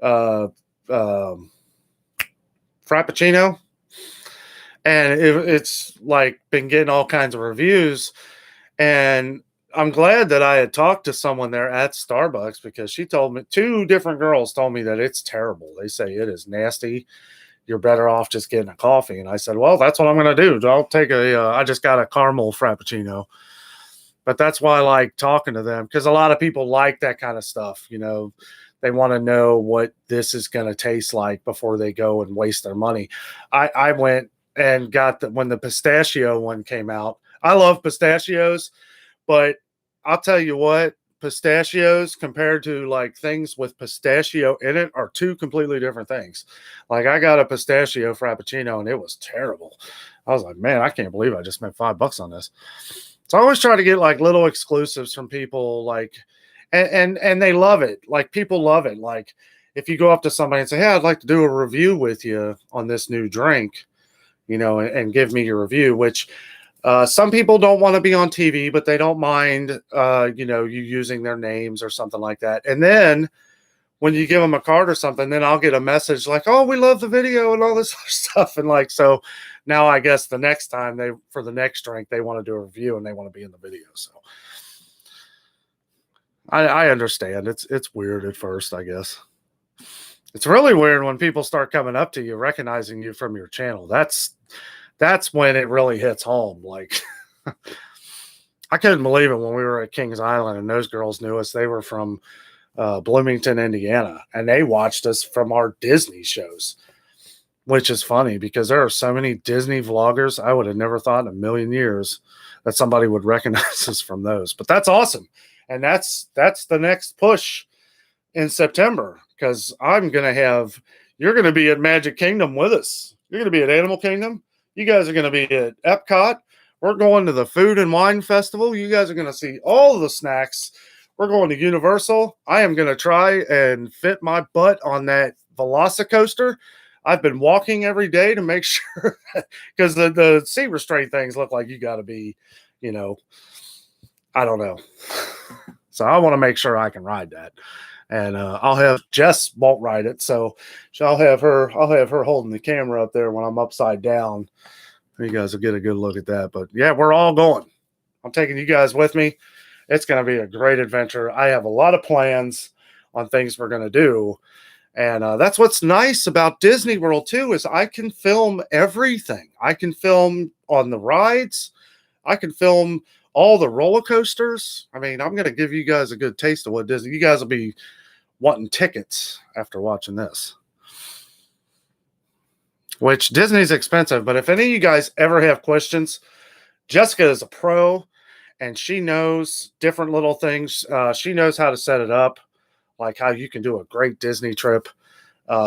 uh, um, frappuccino, and it's like been getting all kinds of reviews. And I'm glad that I had talked to someone there at Starbucks because she told me two different girls told me that it's terrible. They say it is nasty. You're better off just getting a coffee. And I said, well, that's what I'm going to do. I'll take I just got a caramel frappuccino. But that's why I like talking to them because a lot of people like that kind of stuff. You know, they want to know what this is going to taste like before they go and waste their money. I went and got when the pistachio one came out. I love pistachios, but I'll tell you what, pistachios compared to like things with pistachio in it are two completely different things. Like I got a pistachio frappuccino and it was terrible. I was like, man, I can't believe I just spent $5 on this. So I always try to get like little exclusives from people like and they love it. Like people love it. Like if you go up to somebody and say, hey, I'd like to do a review with you on this new drink, you know, and give me your review, which some people don't want to be on TV, but they don't mind, you know, you using their names or something like that. And then when you give them a card or something, then I'll get a message like, oh, we love the video and all this other stuff. And like, so now I guess the next time for the next drink, they want to do a review and they want to be in the video. So I understand. It's weird at first, I guess. It's really weird when people start coming up to you, recognizing you from your channel. That's when it really hits home. Like I couldn't believe it when we were at Kings Island and those girls knew us. They were from Bloomington, Indiana, and they watched us from our Disney shows, which is funny because there are so many Disney vloggers. I would have never thought in a million years that somebody would recognize us from those. But that's awesome. And that's the next push in September because you're going to be at Magic Kingdom with us. You're going to be at Animal Kingdom. You guys are going to be at Epcot. We're going to the Food and Wine Festival. You guys are going to see all the snacks. We're going to Universal. I am going to try and fit my butt on that Velocicoaster. I've been walking every day to make sure because the seat restraint things look like you got to be, you know, I don't know. So I want to make sure I can ride that. And I'll have Jess won't ride it, so I'll have her holding the camera up there when I'm upside down. You guys will get a good look at that. But yeah, we're all going. I'm taking you guys with me. It's going to be a great adventure. I have a lot of plans on things we're going to do. And that's what's nice about Disney World too, is I can film everything. I can film on the rides. I can film all the roller coasters. I mean, I'm going to give you guys a good taste of what Disney. You guys will be wanting tickets after watching this. Which Disney's expensive, but if any of you guys ever have questions, Jessica is a pro, and she knows different little things. She knows how to set it up, like how you can do a great Disney trip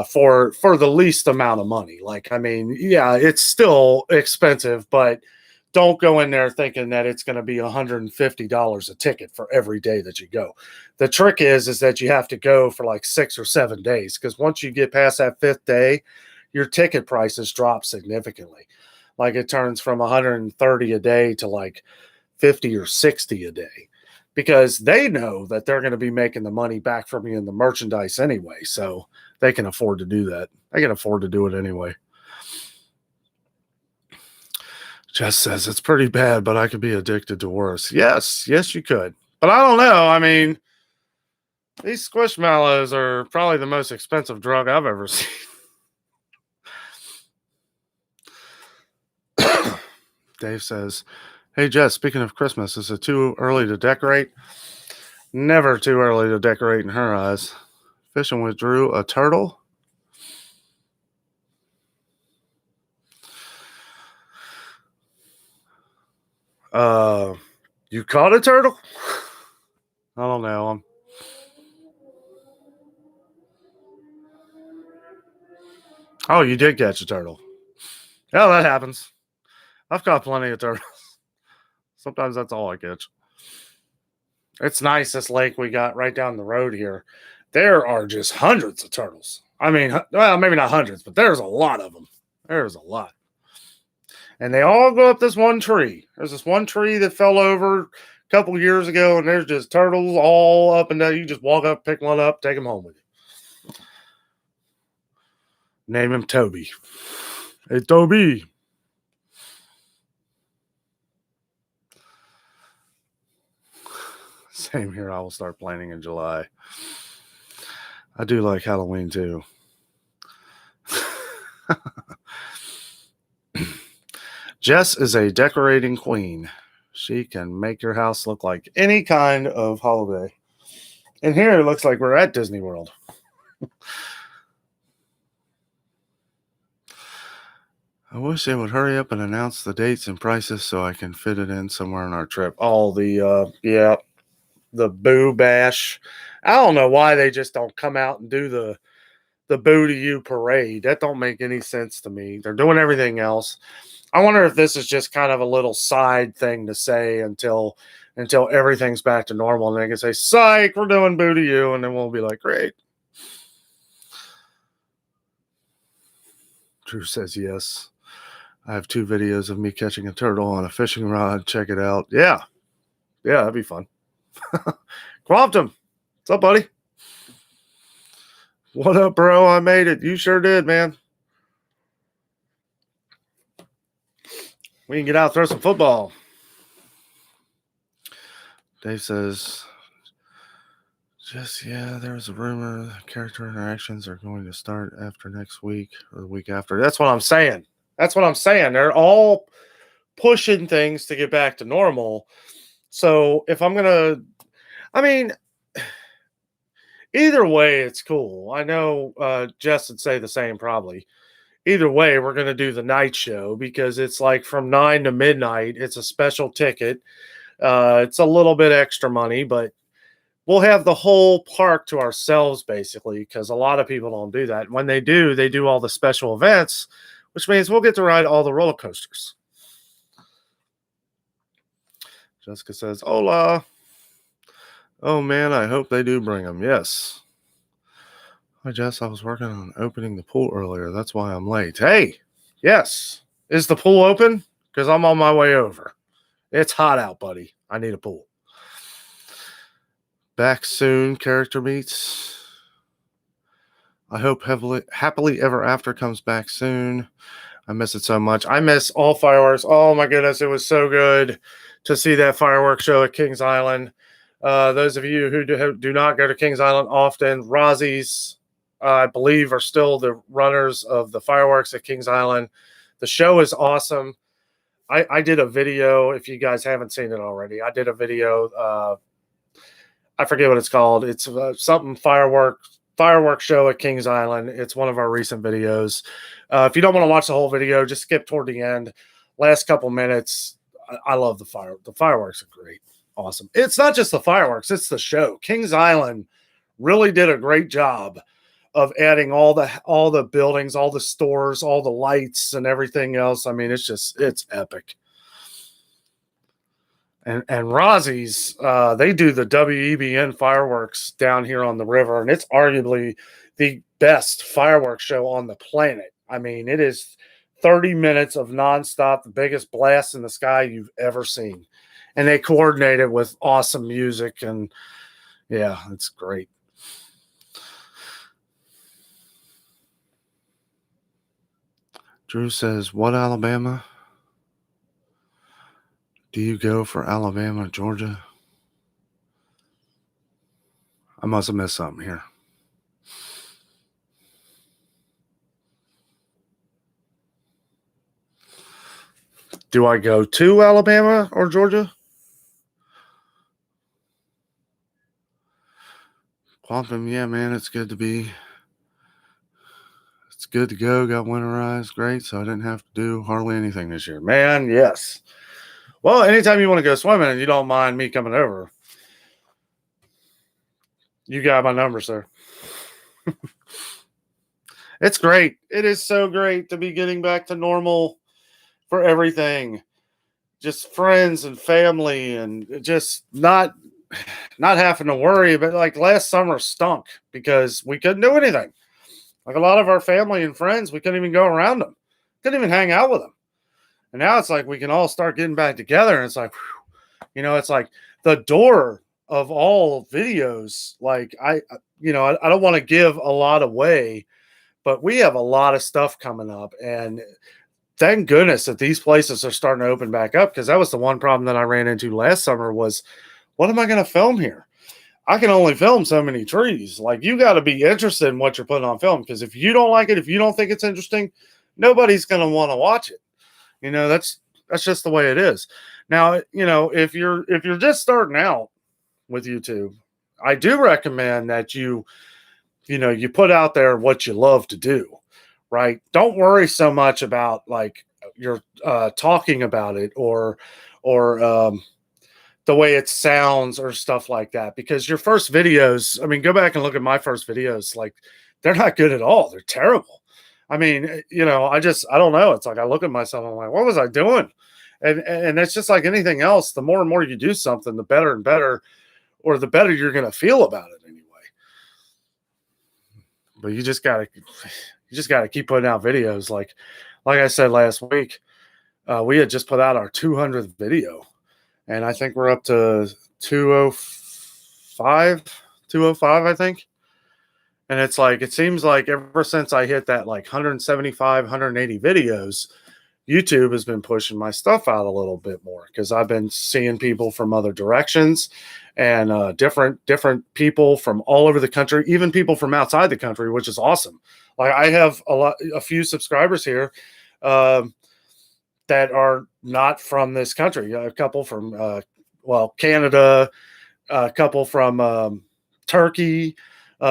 for the least amount of money. Like, I mean, yeah, it's still expensive, but don't go in there thinking that it's going to be $150 a ticket for every day that you go. The trick is that you have to go for like 6 or 7 days, because once you get past that 5th day, your ticket prices drop significantly. Like it turns from 130 a day to like 50 or 60 a day, because they know that they're going to be making the money back from you in the merchandise anyway. So they can afford to do that. They can afford to do it anyway. Jess says it's pretty bad, but I could be addicted to worse. Yes, you could. But I don't know. I mean, these squishmallows are probably the most expensive drug I've ever seen. Dave says, hey, Jess, speaking of Christmas, is it too early to decorate? Never too early to decorate in her eyes. Fishing with Drew, a turtle? You caught a turtle? I don't know. Oh, you did catch a turtle. Yeah, that happens. I've caught plenty of turtles. Sometimes that's all I catch. It's nice, this lake we got right down the road here. There are just hundreds of turtles. I mean, well, maybe not hundreds, but there's a lot of them. There's a lot. And they all go up this one tree. There's this one tree that fell over a couple years ago, and there's just turtles all up and down. You just walk up, pick one up, take them home with you. Name him Toby. Hey, Toby. Same here. I will start planning in July. I do like Halloween too. Jess is a decorating queen. She can make your house look like any kind of holiday. And here it looks like we're at Disney World. I wish they would hurry up and announce the dates and prices so I can fit it in somewhere on our trip. Oh, the Boo Bash. I don't know why they just don't come out and do the Boo to You parade. That don't make any sense to me. They're doing everything else. I wonder if this is just kind of a little side thing to say until everything's back to normal, and they can say, "Psych, we're doing Boo to You," and then we'll be like, "Great." Drew says yes. I have 2 videos of me catching a turtle on a fishing rod. Check it out. Yeah, that'd be fun. Quantum, what's up, buddy? What up, bro? I made it. You sure did, man. We can get out, throw some football. Dave says, there was a rumor the character interactions are going to start after next week or the week after. That's what I'm saying. They're all pushing things to get back to normal. So if I'm going to, either way, it's cool. I know Jess would say the same probably. Either way, we're going to do the night show because it's like from 9 to midnight. It's a special ticket. It's a little bit extra money, but we'll have the whole park to ourselves basically because a lot of people don't do that. When they do all the special events, which means we'll get to ride all the roller coasters. Jessica says, "Hola. Oh, man, I hope they do bring them." Yes. Hi, Jess. I was working on opening the pool earlier. That's why I'm late. Hey, yes. Is the pool open? Because I'm on my way over. It's hot out, buddy. I need a pool. Back soon, character meets. I hope Happily Ever After comes back soon. I miss it so much. I miss all fireworks. Oh, my goodness. It was so good to see that fireworks show at Kings Island. Those of you who do not go to Kings Island often, Rozzi's, I believe, are still the runners of the fireworks at Kings Island. The show is awesome. I did a video, if you guys haven't seen it already. I did a video. I forget what it's called. It's something fireworks show at Kings Island. It's one of our recent videos. If you don't want to watch the whole video, just skip toward the end. Last couple minutes. I love the fireworks are great. Awesome. It's not just the fireworks, it's the show. Kings Island really did a great job of adding all the buildings, all the stores, all the lights and everything else. It's epic. And Rozzi's, they do the WEBN fireworks down here on the river, and it's arguably the best fireworks show on the planet. It is 30 minutes of nonstop, the biggest blast in the sky you've ever seen. And they coordinate it with awesome music, and yeah, it's great. Drew says, "What Alabama? Do you go for Alabama, Georgia?" I must have missed something here. Do I go to Alabama or Georgia? Quantum, yeah, man, it's good to go. Got winterized, great. So I didn't have to do hardly anything this year. Man, yes. Well, anytime you want to go swimming and you don't mind me coming over, you got my number, sir. It's great. It is so great to be getting back to normal for everything. Just friends and family and just not having to worry. But like last summer stunk because we couldn't do anything. Like a lot of our family and friends, we couldn't even go around them. Couldn't even hang out with them. And now it's like we can all start getting back together. And it's like, it's like the door of all videos. Like I don't want to give a lot away, but we have a lot of stuff coming up. And thank goodness that these places are starting to open back up, because that was the one problem that I ran into last summer was, what am I going to film here? I can only film so many trees. Like, you got to be interested in what you're putting on film, because if you don't like it, if you don't think it's interesting, nobody's going to want to watch it. That's just the way it is. Now, if you're just starting out with YouTube, I do recommend that you put out there what you love to do, right? Don't worry so much about like you're talking about it or the way it sounds or stuff like that, because your first videos, I mean, go back and look at my first videos, like they're not good at all. They're terrible. I mean, I don't know. It's like I look at myself, I'm like, what was I doing? And it's just like anything else. The more and more you do something, the better and better, or the better you're going to feel about it anyway. But you just gotta keep putting out videos. Like I said last week, we had just put out our 200th video, and I think we're up to 205, I think. And it's like, it seems like ever since I hit that like 175, 180 videos, YouTube has been pushing my stuff out a little bit more, because I've been seeing people from other directions and different people from all over the country, even people from outside the country, which is awesome. Like I have a few subscribers here that are not from this country. A couple from Canada, a couple from Turkey,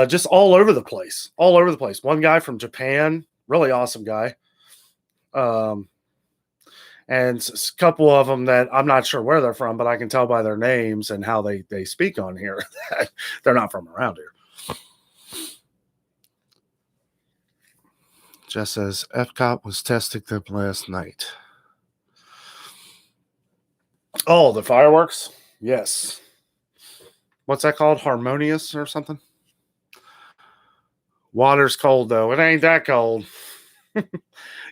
just all over the place. One guy from Japan, really awesome guy. And a couple of them that I'm not sure where they're from, but I can tell by their names and how they speak on here that they're not from around here. Jess says, Epcot was testing them last night. Oh, the fireworks? Yes. What's that called? Harmonious or something? Water's cold, though. It ain't that cold.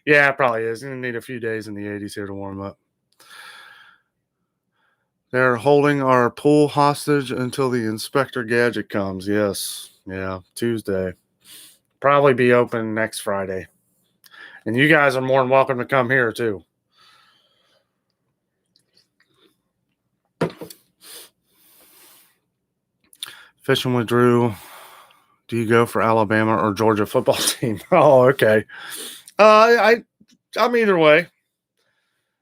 Yeah, it probably is. You're going to need a few days in the 80s here to warm up. They're holding our pool hostage until the Inspector Gadget comes. Yes. Yeah, Tuesday. Probably be open next Friday. And you guys are more than welcome to come here, too. Fishing with Drew. Do you go for Alabama or Georgia football team? Oh, okay. I'm either way.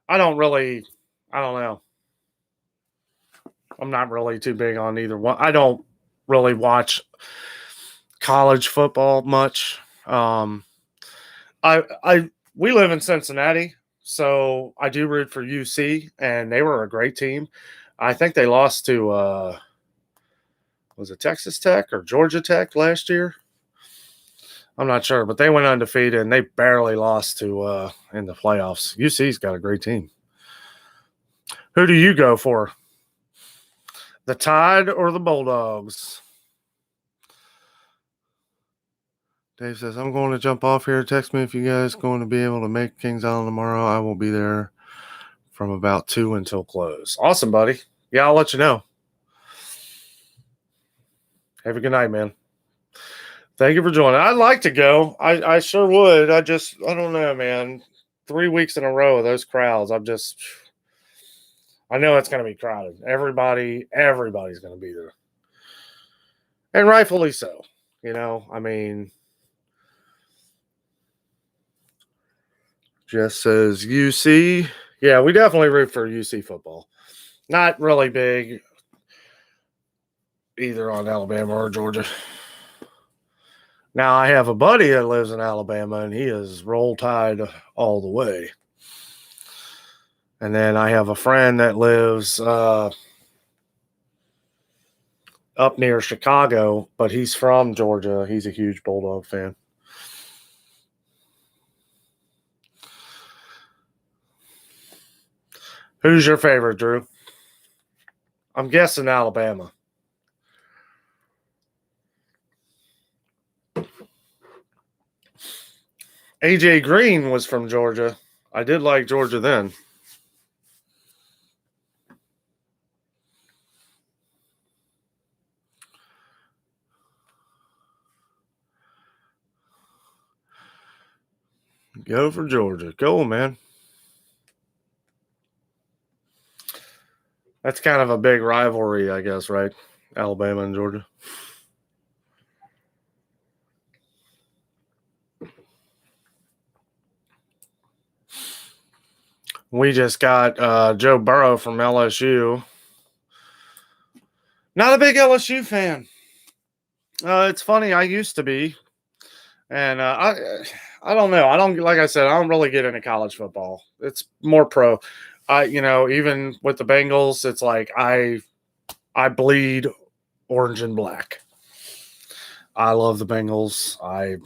I don't know. I'm not really too big on either one. I don't really watch college football much. We live in Cincinnati, so I do root for UC, and they were a great team. I think they lost to was it Texas Tech or Georgia Tech last year? I'm not sure, but they went undefeated and they barely lost to in the playoffs. UC's got a great team. Who do you go for? The Tide or the Bulldogs? Dave says, I'm going to jump off here. Text me if you guys going to be able to make Kings Island tomorrow. I will be there from about 2 until close. Awesome, buddy. Yeah, I'll let you know. Have a good night, man. Thank you for joining. I'd like to go. I sure would. I don't know, man. 3 weeks in a row of those crowds. I know it's going to be crowded. Everybody's going to be there. And rightfully so. I mean, Jess says UC. Yeah, we definitely root for UC football. Not really big either on Alabama or Georgia. Now, I have a buddy that lives in Alabama, and he is Roll Tide all the way. And then I have a friend that lives up near Chicago, but he's from Georgia. He's a huge Bulldog fan. Who's your favorite, Drew? I'm guessing Alabama. AJ Green was from Georgia. I did like Georgia then. Go for Georgia. Go, man. That's kind of a big rivalry, I guess, right? Alabama and Georgia. We just got Joe Burrow from LSU. Not a big LSU fan. It's funny. I used to be, and I don't know. I don't, like I said, I don't really get into college football. It's more pro. Even with the Bengals, it's like I bleed orange and black. I love the Bengals. I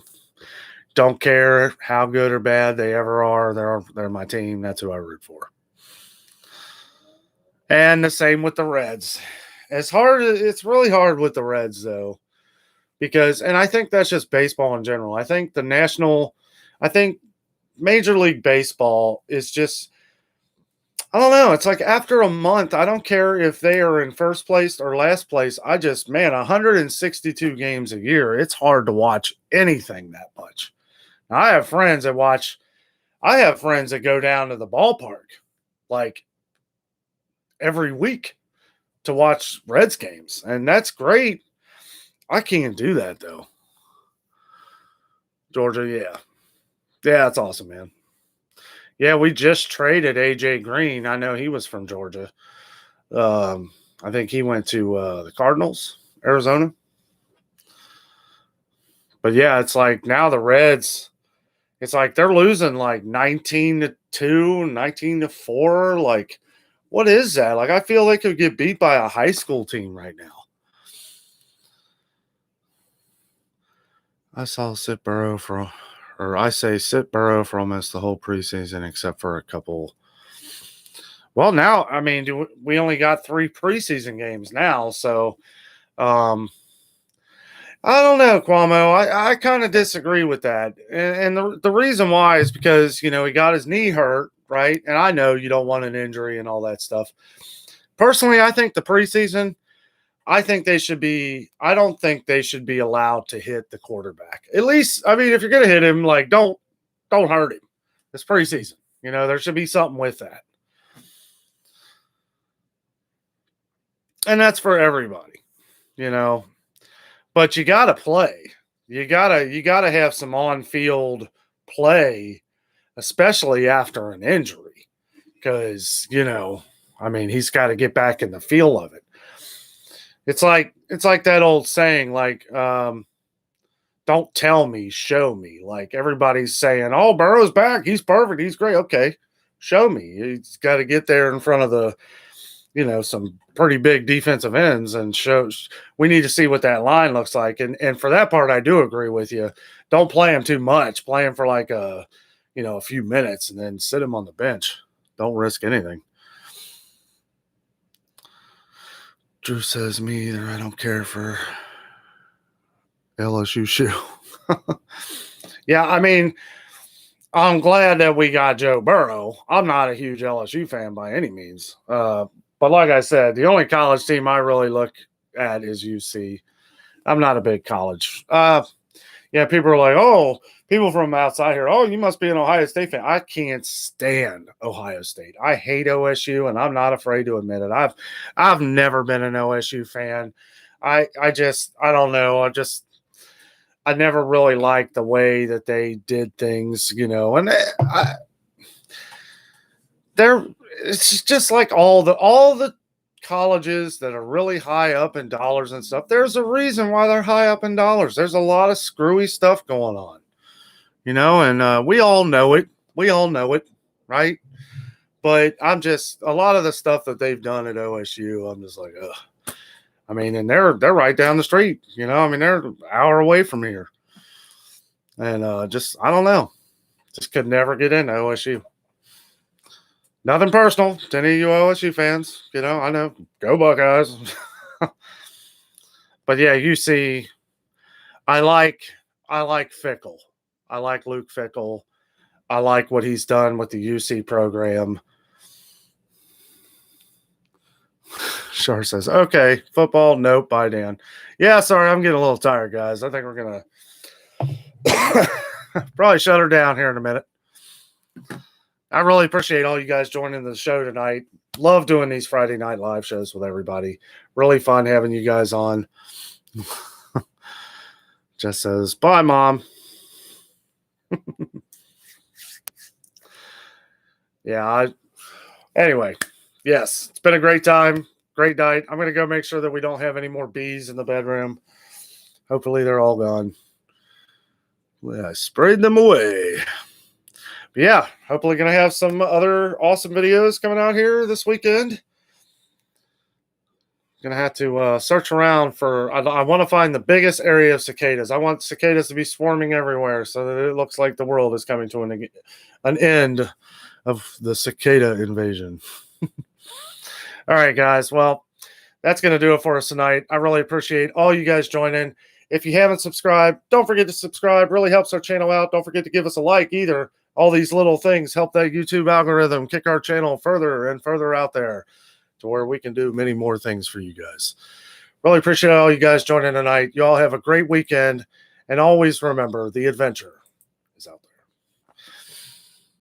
don't care how good or bad they ever are. They're my team. That's who I root for. And the same with the Reds. It's really hard with the Reds though, because, and I think that's just baseball in general. I think Major League Baseball is just, I don't know. It's like after a month, I don't care if they are in first place or last place. 162 games a year. It's hard to watch anything that much. Now, I have friends that go down to the ballpark like every week to watch Reds games, and that's great. I can't do that though. Georgia, yeah. Yeah, that's awesome, man. Yeah, we just traded AJ Green. I know he was from Georgia. I think he went to the Cardinals, Arizona. But yeah, it's like now the Reds, it's like they're losing like 19-2, 19-4. Like, what is that? Like, I feel they could get beat by a high school team right now. I sit Burrow for almost the whole preseason except for a couple. Well, now, I mean, we only got 3 preseason games now, so I don't know, Cuomo. I kind of disagree with that. And the reason why is because, he got his knee hurt, right? And I know you don't want an injury and all that stuff. Personally, I think the preseason, I don't think they should be allowed to hit the quarterback. At least, I mean, if you're going to hit him, like, don't hurt him. It's preseason. There should be something with that. And that's for everybody, but you got to play. You got to have some on-field play, especially after an injury, because, I mean, he's got to get back in the feel of it. It's like that old saying, like, don't tell me, show me. Like, everybody's saying, oh, Burrow's back. He's perfect. He's great. Okay, show me. He's got to get there in front of the, some pretty big defensive ends and we need to see what that line looks like. And for that part, I do agree with you. Don't play him too much. Play him for like a few minutes and then sit him on the bench. Don't risk anything. Drew says, me either. I don't care for LSU shoe. Yeah, I mean, I'm glad that we got Joe Burrow. I'm not a huge LSU fan by any means. But like I said, the only college team I really look at is UC. I'm not a big college. Yeah, people are like, oh, people from outside here, oh, you must be an Ohio State fan. I can't stand Ohio State. I hate OSU, and I'm not afraid to admit it. I've never been an OSU fan. I don't know. I never really liked the way that they did things, and it's just like all the colleges that are really high up in dollars and stuff. There's a reason why they're high up in dollars. There's a lot of screwy stuff going on, and we all know it. We all know it, right? But a lot of the stuff that they've done at OSU, I'm just like, ugh. I mean, and they're right down the street, I mean, they're an hour away from here. And I don't know. Just could never get into OSU. Nothing personal to any of you OSU fans. You know, I know. Go Buckeyes. But yeah, UC, I like Fickle. I like Luke Fickle. I like what he's done with the UC program. Shar says, okay, football, nope, bye, Dan. Yeah, sorry, I'm getting a little tired, guys. I think we're going to probably shut her down here in a minute. I really appreciate all you guys joining the show tonight. Love doing these Friday night live shows with everybody. Really fun having you guys on. Just says, bye, Mom. Yeah, anyway, yes, it's been a great time. Great night. I'm going to go make sure that we don't have any more bees in the bedroom. Hopefully they're all gone. Well, I sprayed them away. But yeah, hopefully going to have some other awesome videos coming out here this weekend. Going to have to search around for, I want to find the biggest area of cicadas. I want cicadas to be swarming everywhere so that it looks like the world is coming to an end of the cicada invasion. All right, guys. Well, that's going to do it for us tonight. I really appreciate all you guys joining. If you haven't subscribed, don't forget to subscribe. Really helps our channel out. Don't forget to give us a like either. All these little things help that YouTube algorithm kick our channel further and further out there to where we can do many more things for you guys. Really appreciate all you guys joining tonight. You all have a great weekend. And always remember, the adventure is out there.